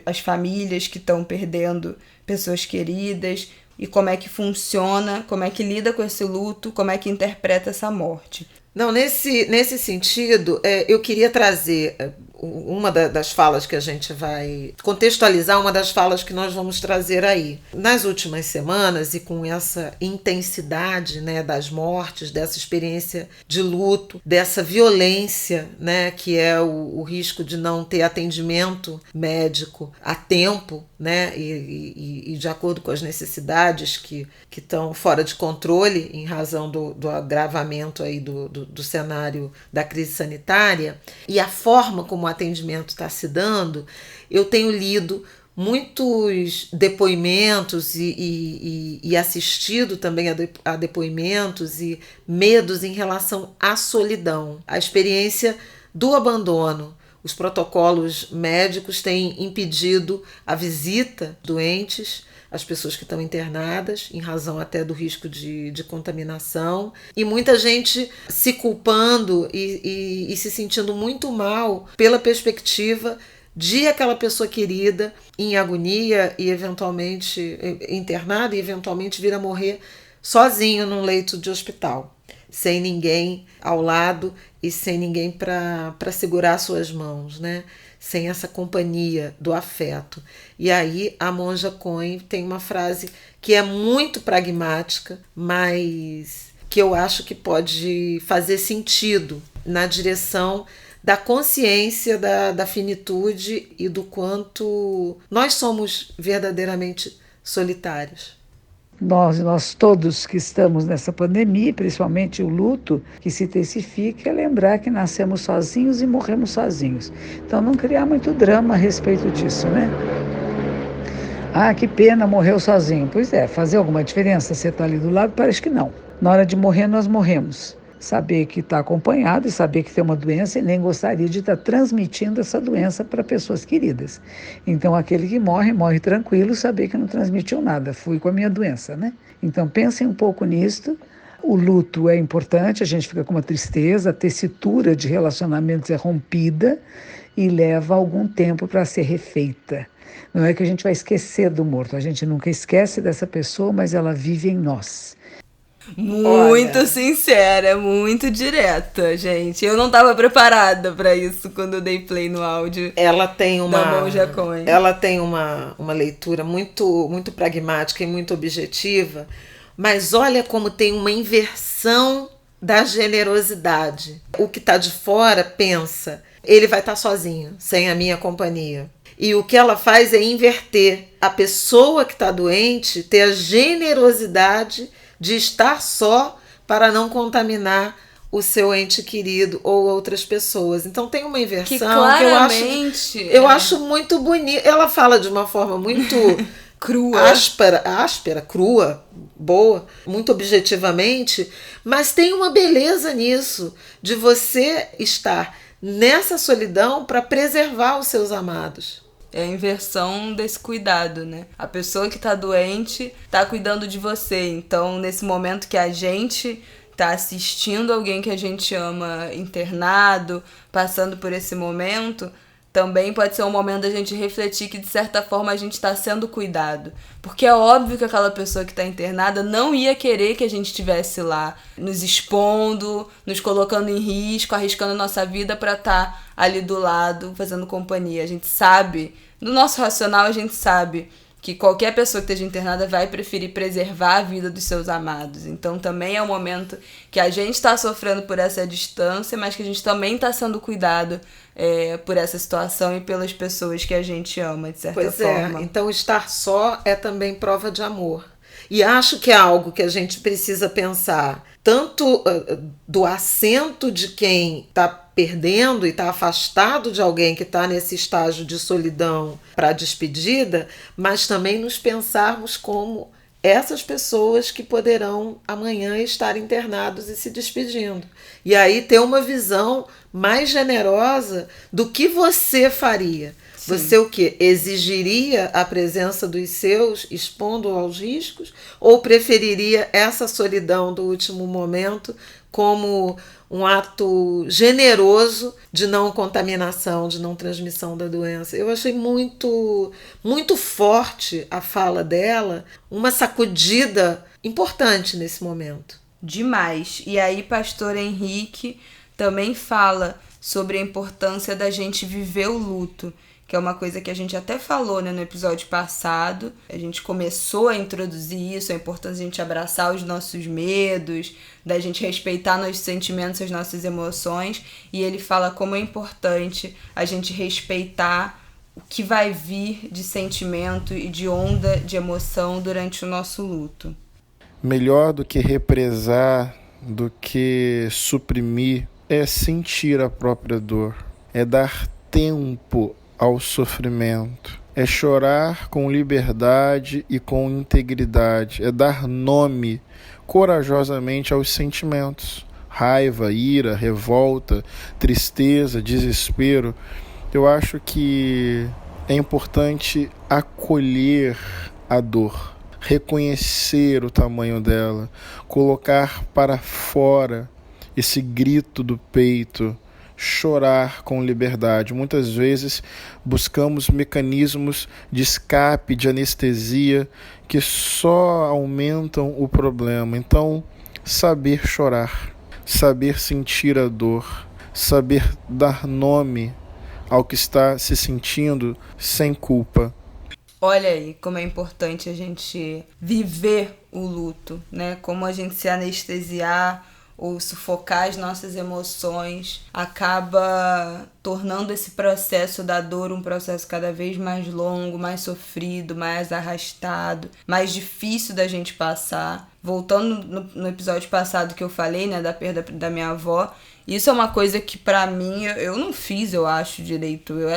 Speaker 2: as famílias que estão perdendo pessoas queridas, e como é que funciona, como é que lida com esse luto, como é que interpreta essa morte.
Speaker 1: Não, nesse sentido, eu queria trazer uma das falas que a gente vai contextualizar, uma das falas que nós vamos trazer aí. Nas últimas semanas, e com essa intensidade, né, das mortes, dessa experiência de luto, dessa violência, né, que é o risco de não ter atendimento médico a tempo, né, e de acordo com as necessidades que estão fora de controle em razão do agravamento aí do cenário da crise sanitária, e a forma como o atendimento está se dando, eu tenho lido muitos depoimentos e assistido também a depoimentos e medos em relação à solidão, a experiência do abandono. Os protocolos médicos têm impedido a visita doentes, as pessoas que estão internadas, em razão até do risco de contaminação, e muita gente se culpando e se sentindo muito mal pela perspectiva de aquela pessoa querida em agonia e eventualmente internada e eventualmente vir a morrer sozinho num leito de hospital, sem ninguém ao lado e sem ninguém para segurar suas mãos, né? Sem essa companhia do afeto. E aí a Monja Coen tem uma frase que é muito pragmática, mas que eu acho que pode fazer sentido na direção da consciência da finitude e do quanto nós somos verdadeiramente solitários.
Speaker 6: Nós todos que estamos nessa pandemia, principalmente o luto que se intensifica, é lembrar que nascemos sozinhos e morremos sozinhos. Então não criar muito drama a respeito disso, né? Ah, que pena, morreu sozinho. Pois é, fazer alguma diferença você está ali do lado? Parece que não. Na hora de morrer, nós morremos. Saber que está acompanhado e saber que tem uma doença e nem gostaria de estar transmitindo essa doença para pessoas queridas. Então, aquele que morre, morre tranquilo, saber que não transmitiu nada, fui com a minha doença, né? Então, pensem um pouco nisto. O luto é importante, a gente fica com uma tristeza, a tessitura de relacionamentos é rompida e leva algum tempo para ser refeita. Não é que a gente vai esquecer do morto, a gente nunca esquece dessa pessoa, mas ela vive em nós.
Speaker 2: Muito sincera, muito direta, gente. Eu não estava preparada para isso quando eu dei play no áudio.
Speaker 1: Ela tem
Speaker 2: da Monja Coen.
Speaker 1: Ela tem uma leitura muito pragmática e muito objetiva, mas olha como tem uma inversão da generosidade. O que está de fora pensa, ele vai estar sozinho, sem a minha companhia. E o que ela faz é inverter. A pessoa que está doente ter a generosidade de estar só para não contaminar o seu ente querido ou outras pessoas. Então tem uma inversão que eu acho muito bonita. Ela fala de uma forma muito
Speaker 2: crua,
Speaker 1: áspera, crua, boa, muito objetivamente, mas tem uma beleza nisso, de você estar nessa solidão para preservar os seus amados.
Speaker 2: É a inversão desse cuidado, né? A pessoa que tá doente tá cuidando de você. Então, nesse momento que a gente tá assistindo alguém que a gente ama internado, passando por esse momento, também pode ser um momento da gente refletir que, de certa forma, a gente está sendo cuidado. Porque é óbvio que aquela pessoa que está internada não ia querer que a gente estivesse lá, nos expondo, nos colocando em risco, arriscando nossa vida para estar ali do lado, fazendo companhia. A gente sabe, no nosso racional, a gente sabe que qualquer pessoa que esteja internada vai preferir preservar a vida dos seus amados. Então também é um momento que a gente está sofrendo por essa distância, mas que a gente também está sendo cuidado por essa situação e pelas pessoas que a gente ama, de certa forma.
Speaker 1: Então estar só é também prova de amor. E acho que é algo que a gente precisa pensar, tanto do assento de quem está perdendo e está afastado de alguém que está nesse estágio de solidão para a despedida, mas também nos pensarmos como essas pessoas que poderão amanhã estar internados e se despedindo. E aí ter uma visão mais generosa do que você faria. Sim. Você o quê? Exigiria a presença dos seus, expondo aos riscos, ou preferiria essa solidão do último momento como um ato generoso de não contaminação, de não transmissão da doença? Eu achei muito, muito forte a fala dela, uma sacudida importante nesse momento.
Speaker 2: Demais. E aí, pastor Henrique também fala sobre a importância da gente viver o luto, que é uma coisa que a gente até falou, né, no episódio passado. A gente começou a introduzir isso, a importância de a gente abraçar os nossos medos, da gente respeitar nossos sentimentos, as nossas emoções, e ele fala como é importante a gente respeitar o que vai vir de sentimento e de onda de emoção durante o nosso luto.
Speaker 5: Melhor do que represar, do que suprimir, é sentir a própria dor, é dar tempo ao sofrimento, é chorar com liberdade e com integridade, é dar nome corajosamente aos sentimentos, raiva, ira, revolta, tristeza, desespero. Eu acho que é importante acolher a dor, reconhecer o tamanho dela, colocar para fora esse grito do peito, chorar com liberdade. Muitas vezes buscamos mecanismos de escape, de anestesia, que só aumentam o problema. Então, saber chorar, saber sentir a dor, saber dar nome ao que está se sentindo sem culpa.
Speaker 2: Olha aí como é importante a gente viver o luto, né? Como a gente se anestesiar ou sufocar as nossas emoções acaba tornando esse processo da dor um processo cada vez mais longo, mais sofrido, mais arrastado, mais difícil da gente passar. Voltando no episódio passado que eu falei, né, da perda da minha avó, isso é uma coisa que pra mim eu não fiz, eu acho, direito. Eu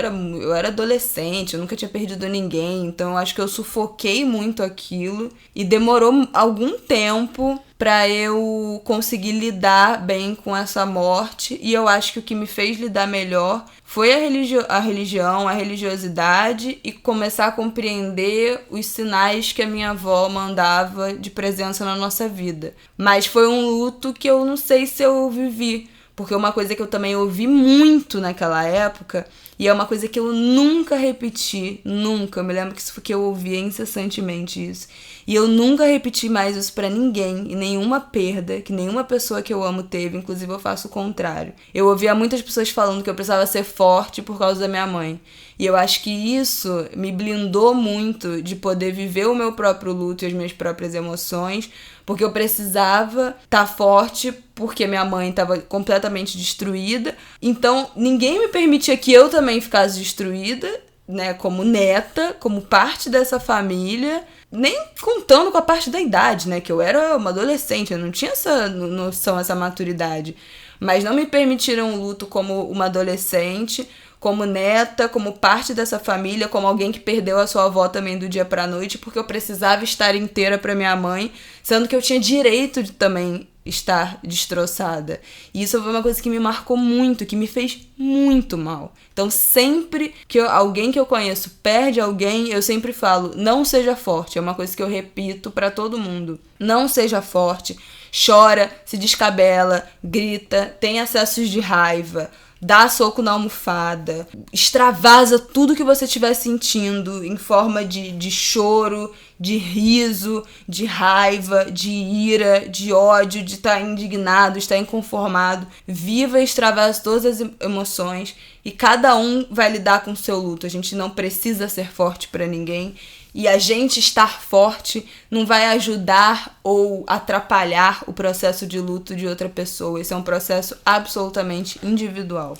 Speaker 2: era adolescente, eu nunca tinha perdido ninguém, então eu acho que eu sufoquei muito aquilo e demorou algum tempo pra eu conseguir lidar bem com essa morte, e eu acho que o que me fez lidar melhor foi a religião, a religiosidade, e começar a compreender os sinais que a minha avó mandava de presença na nossa vida. Mas foi um luto que eu não sei se eu vivi, porque uma coisa que eu também ouvi muito naquela época, e é uma coisa que eu nunca repeti, nunca. Eu me lembro que isso foi que eu ouvia incessantemente isso. E eu nunca repeti mais isso pra ninguém, e nenhuma perda que nenhuma pessoa que eu amo teve, inclusive eu faço o contrário. Eu ouvia muitas pessoas falando que eu precisava ser forte por causa da minha mãe. E eu acho que isso me blindou muito de poder viver o meu próprio luto e as minhas próprias emoções, porque eu precisava estar forte, porque minha mãe estava completamente destruída. Então, ninguém me permitia que eu também ficasse destruída, né, como neta, como parte dessa família, nem contando com a parte da idade, né, que eu era uma adolescente, eu não tinha essa noção, essa maturidade. Mas não me permitiram o luto como uma adolescente, como neta, como parte dessa família, como alguém que perdeu a sua avó também do dia pra noite, porque eu precisava estar inteira pra minha mãe, sendo que eu tinha direito de também estar destroçada. E isso foi uma coisa que me marcou muito, que me fez muito mal. Então, sempre que alguém que eu conheço perde alguém, eu sempre falo, não seja forte. É uma coisa que eu repito pra todo mundo. Não seja forte. Chora, se descabela, grita, tem acessos de raiva, dá soco na almofada, extravasa tudo que você estiver sentindo em forma de choro, de riso, de raiva, de ira, de ódio, de estar indignado, estar inconformado. Viva e extravasa todas as emoções e cada um vai lidar com o seu luto. A gente não precisa ser forte para ninguém. E a gente estar forte não vai ajudar ou atrapalhar o processo de luto de outra pessoa. Esse é um processo absolutamente individual.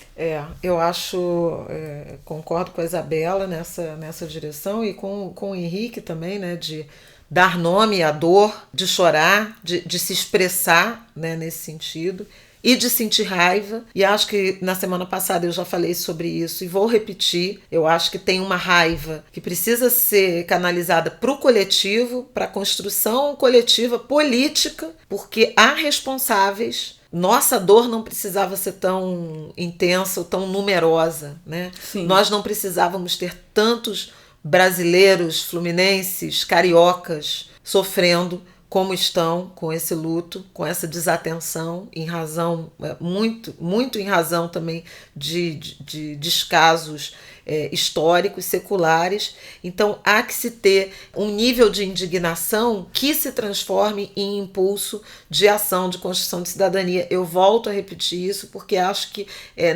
Speaker 1: Eu acho, concordo com a Isabela nessa direção e com o Henrique também, né, de dar nome à dor, de chorar, de se expressar, né, nesse sentido. E de sentir raiva, e acho que na semana passada eu já falei sobre isso e vou repetir. Eu acho que tem uma raiva que precisa ser canalizada para o coletivo, para a construção coletiva política, porque há responsáveis. Nossa dor não precisava ser tão intensa ou tão numerosa, né?
Speaker 2: Sim.
Speaker 1: Nós não precisávamos ter tantos brasileiros, fluminenses, cariocas sofrendo como estão com esse luto, com essa desatenção, em razão, muito em razão também de descasos históricos, seculares. Então há que se ter um nível de indignação que se transforme em impulso de ação, de construção de cidadania. Eu volto a repetir isso porque acho que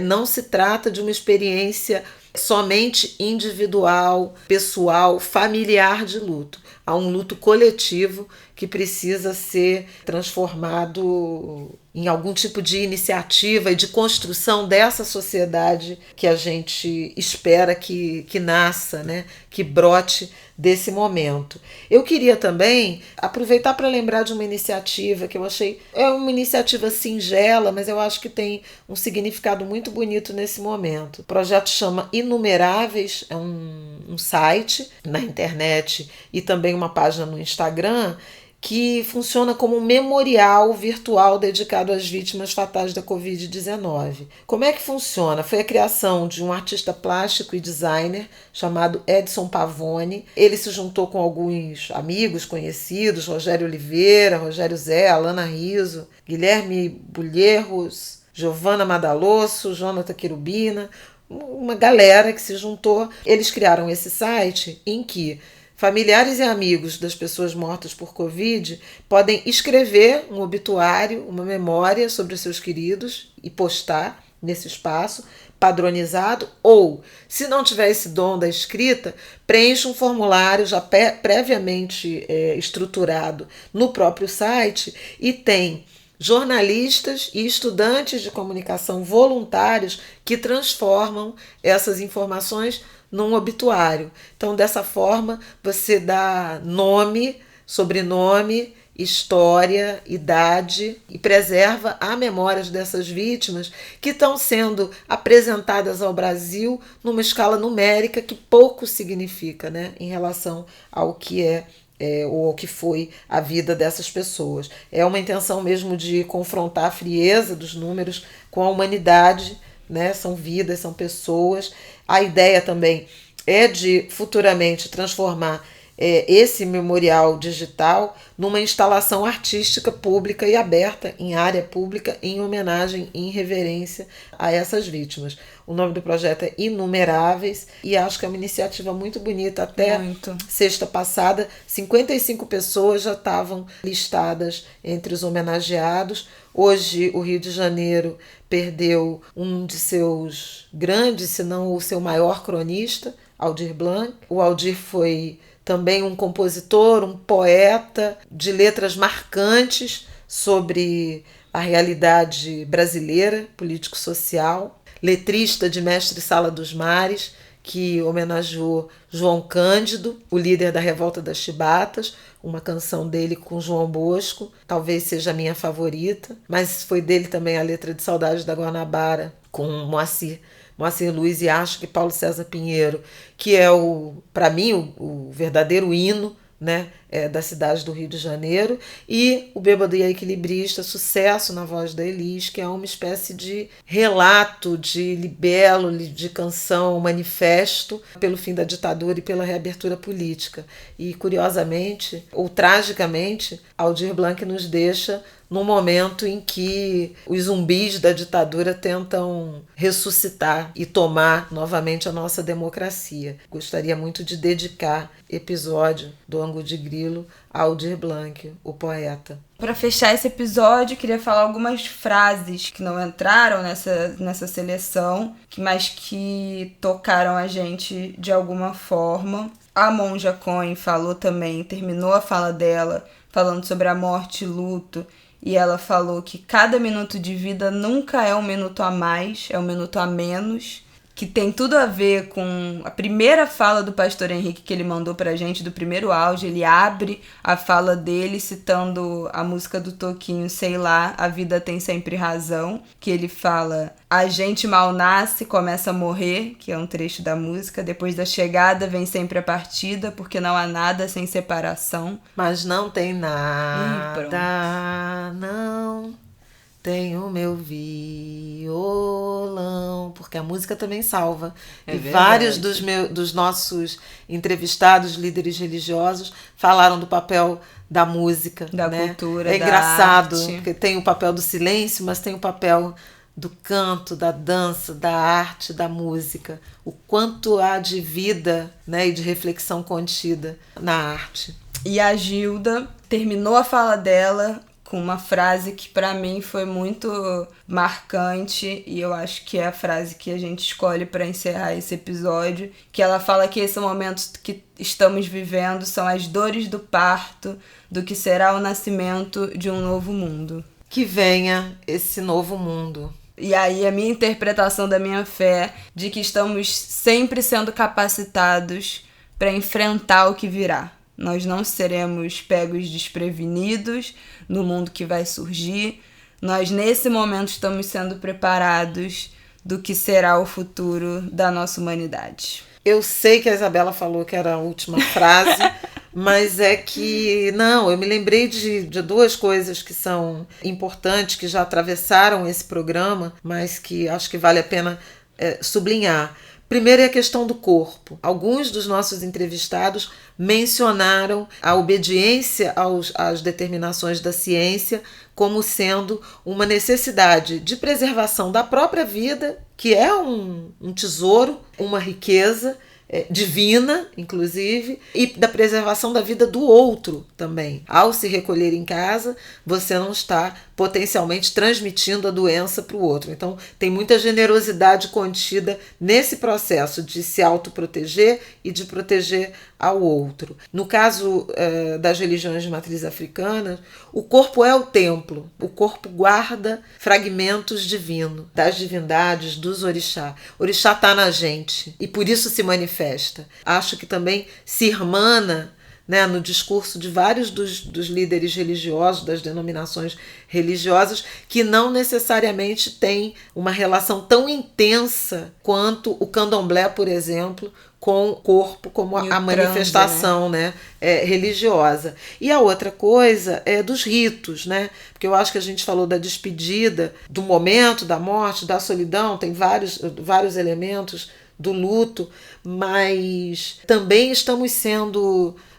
Speaker 1: não se trata de uma experiência somente individual, pessoal, familiar de luto. Há um luto coletivo que precisa ser transformado em algum tipo de iniciativa e de construção dessa sociedade que a gente espera que nasça, né? Que brote desse momento. Eu queria também aproveitar para lembrar de uma iniciativa que eu achei, é uma iniciativa singela, mas eu acho que tem um significado muito bonito nesse momento. O projeto chama Inumeráveis, é um site na internet e também uma página no Instagram que funciona como um memorial virtual dedicado às vítimas fatais da Covid-19. Como é que funciona? Foi a criação de um artista plástico e designer chamado Edson Pavone. Ele se juntou com alguns amigos conhecidos, Rogério Oliveira, Rogério Zé, Alana Riso, Guilherme Bulherros, Giovanna Madalosso, Jonathan Querubina, uma galera que se juntou. Eles criaram esse site em que familiares e amigos das pessoas mortas por Covid podem escrever um obituário, uma memória sobre os seus queridos e postar nesse espaço padronizado, ou, se não tiver esse dom da escrita, preencha um formulário já previamente estruturado no próprio site e tem jornalistas e estudantes de comunicação voluntários que transformam essas informações num obituário. Então, dessa forma, você dá nome, sobrenome, história, idade e preserva a memória dessas vítimas que estão sendo apresentadas ao Brasil numa escala numérica que pouco significa, né, em relação ao que ou ao que foi a vida dessas pessoas. É uma intenção mesmo de confrontar a frieza dos números com a humanidade, né? São vidas, são pessoas. A ideia também é de futuramente transformar esse memorial digital numa instalação artística pública e aberta em área pública em homenagem e em reverência a essas vítimas. O nome do projeto é Inumeráveis e acho que é uma iniciativa muito bonita. Até sexta passada, 55 pessoas já estavam listadas entre os homenageados. Hoje, o Rio de Janeiro perdeu um de seus grandes, se não o seu maior cronista, Aldir Blanc. O Aldir foi também um compositor, um poeta de letras marcantes sobre a realidade brasileira, político-social, letrista de Mestre Sala dos Mares, que homenageou João Cândido, o líder da Revolta das Chibatas, uma canção dele com João Bosco, talvez seja a minha favorita, mas foi dele também a letra de Saudades da Guanabara, com Moacir Luiz, e acho que Paulo César Pinheiro, que é, para mim, o verdadeiro hino, né, da cidade do Rio de Janeiro, e O Bêbado e a Equilibrista, sucesso na voz da Elis, que é uma espécie de relato, de libelo, de canção, manifesto pelo fim da ditadura e pela reabertura política. E, curiosamente, ou tragicamente, Aldir Blanc nos deixa num momento em que os zumbis da ditadura tentam ressuscitar e tomar novamente a nossa democracia. Gostaria muito de dedicar episódio do Ângulo de Grilo a Aldir Blanc, o poeta.
Speaker 2: Para fechar esse episódio, queria falar algumas frases que não entraram nessa seleção, mas que tocaram a gente de alguma forma. A Monja Coen falou também, terminou a fala dela falando sobre a morte e luto, e ela falou que cada minuto de vida nunca é um minuto a mais, é um minuto a menos, que tem tudo a ver com a primeira fala do Pastor Henrique que ele mandou pra gente, do primeiro áudio. Ele abre a fala dele citando a música do Toquinho, Sei Lá, A Vida Tem Sempre Razão, que ele fala: a gente mal nasce, começa a morrer, que é um trecho da música, depois da chegada vem sempre a partida, porque não há nada sem separação.
Speaker 1: Mas não tem nada, não tem o meu violão, porque a música também salva.
Speaker 2: É
Speaker 1: e
Speaker 2: verdade.
Speaker 1: Vários dos nossos entrevistados, líderes religiosos, falaram do papel da música,
Speaker 2: Da
Speaker 1: né?
Speaker 2: cultura,
Speaker 1: É
Speaker 2: da
Speaker 1: engraçado,
Speaker 2: arte.
Speaker 1: porque tem o papel do silêncio, mas tem o papel do canto, da dança, da arte, da música. O quanto há de vida, né, e de reflexão contida na arte.
Speaker 2: E a Gilda terminou a fala dela com uma frase que para mim foi muito marcante, e eu acho que é a frase que a gente escolhe para encerrar esse episódio, que ela fala que esse momento que estamos vivendo são as dores do parto, do que será o nascimento de um novo mundo.
Speaker 1: Que venha esse novo mundo.
Speaker 2: E aí a minha interpretação da minha fé de que estamos sempre sendo capacitados para enfrentar o que virá. Nós não seremos pegos desprevenidos no mundo que vai surgir. Nós, nesse momento, estamos sendo preparados do que será o futuro da nossa humanidade.
Speaker 1: Eu sei que a Isabela falou que era a última frase, mas é que, não, eu me lembrei de duas coisas que são importantes, que já atravessaram esse programa, mas que acho que vale a pena sublinhar. Primeiro é a questão do corpo. Alguns dos nossos entrevistados mencionaram a obediência às determinações da ciência como sendo uma necessidade de preservação da própria vida, que é um tesouro, uma riqueza divina, inclusive, e da preservação da vida do outro também. Ao se recolher em casa, você não está potencialmente transmitindo a doença para o outro. Então, tem muita generosidade contida nesse processo de se autoproteger e de proteger ao outro. No caso das religiões de matriz africana, o corpo é o templo. O corpo guarda fragmentos divinos, das divindades, dos orixá. O orixá está na gente e por isso se manifesta. Acho que também se irmana, né, no discurso de vários dos líderes religiosos, das denominações religiosas, que não necessariamente têm uma relação tão intensa quanto o candomblé, por exemplo, com o corpo como a manifestação, né, religiosa. E a outra coisa é dos ritos, né? Porque eu acho que a gente falou da despedida, do momento da morte, da solidão, tem vários elementos do luto, mas também estamos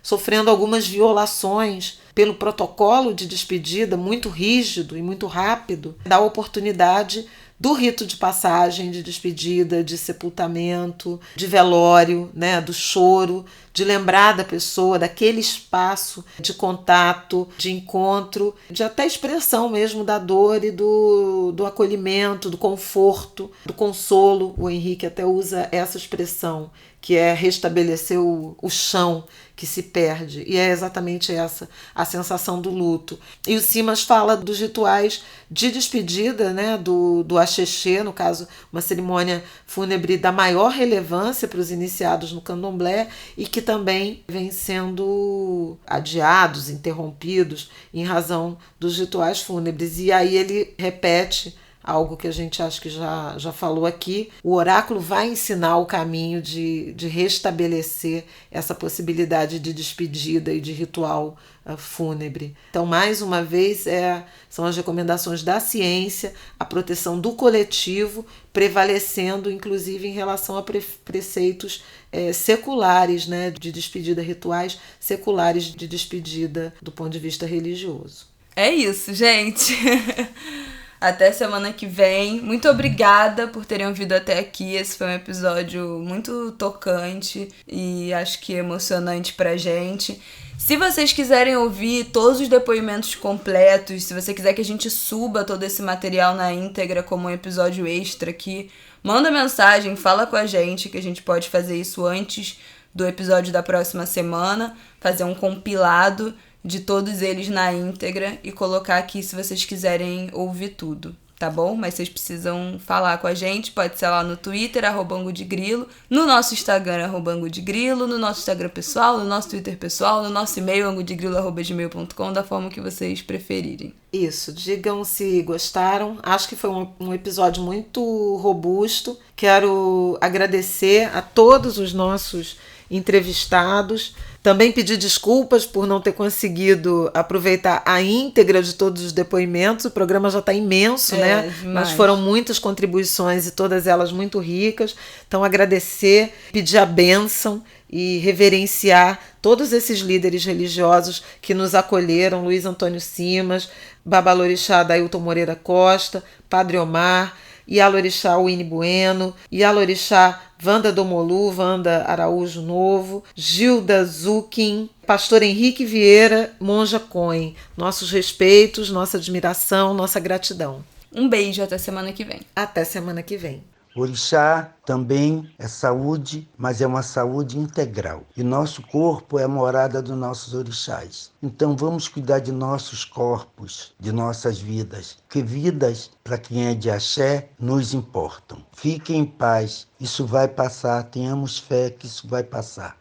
Speaker 1: sofrendo algumas violações pelo protocolo de despedida muito rígido e muito rápido, da oportunidade do rito de passagem, de despedida, de sepultamento, de velório, né, do choro, de lembrar da pessoa, daquele espaço de contato, de encontro, de até expressão mesmo da dor e do acolhimento, do conforto, do consolo. O Henrique até usa essa expressão, que é restabelecer o chão que se perde. E é exatamente essa a sensação do luto. E o Simas fala dos rituais de despedida, né, do axexê, no caso, uma cerimônia fúnebre da maior relevância para os iniciados no candomblé e que também vem sendo adiados, interrompidos em razão dos rituais fúnebres. E aí ele repete algo que a gente acha que já falou aqui. O oráculo vai ensinar o caminho de restabelecer essa possibilidade de despedida e de ritual fúnebre. Então, mais uma vez, são as recomendações da ciência, a proteção do coletivo, prevalecendo, inclusive, em relação a preceitos seculares, né, de despedida, rituais seculares de despedida do ponto de vista religioso.
Speaker 2: É isso, gente. Até semana que vem. Muito obrigada por terem ouvido até aqui. Esse foi um episódio muito tocante e acho que emocionante pra gente. Se vocês quiserem ouvir todos os depoimentos completos, se você quiser que a gente suba todo esse material na íntegra como um episódio extra aqui, manda mensagem, fala com a gente que a gente pode fazer isso antes do episódio da próxima semana, fazer um compilado de todos eles na íntegra e colocar aqui se vocês quiserem ouvir tudo, tá bom? Mas vocês precisam falar com a gente, pode ser lá no Twitter, @angodegrilo, no nosso Instagram, @angodegrilo, no nosso Instagram pessoal, no nosso Twitter pessoal, no nosso e-mail, angodegrilo@gmail.com, da forma que vocês preferirem.
Speaker 1: Isso, digam se gostaram. Acho que foi um episódio muito robusto. Quero agradecer a todos os nossos entrevistados. Também pedir desculpas por não ter conseguido aproveitar a íntegra de todos os depoimentos. O programa já está imenso, né?
Speaker 2: Demais.
Speaker 1: Mas foram muitas contribuições e todas elas muito ricas. Então, agradecer, pedir a bênção e reverenciar todos esses líderes religiosos que nos acolheram: Luiz Antônio Simas, Babalorixá Dailton Moreira Costa, Padre Omar, Ialorixá Winnie Bueno, Ialorixá Wanda Domolu, Wanda Araújo Novo, Gilda Zucchim, Pastor Henrique Vieira, Monja Cohen. Nossos respeitos, nossa admiração, nossa gratidão.
Speaker 2: Um beijo, até semana que vem.
Speaker 1: Até semana que vem.
Speaker 10: Orixá também é saúde, mas é uma saúde integral. E nosso corpo é a morada dos nossos orixás. Então vamos cuidar de nossos corpos, de nossas vidas. Porque vidas, para quem é de axé, nos importam. Fiquem em paz, isso vai passar, tenhamos fé que isso vai passar.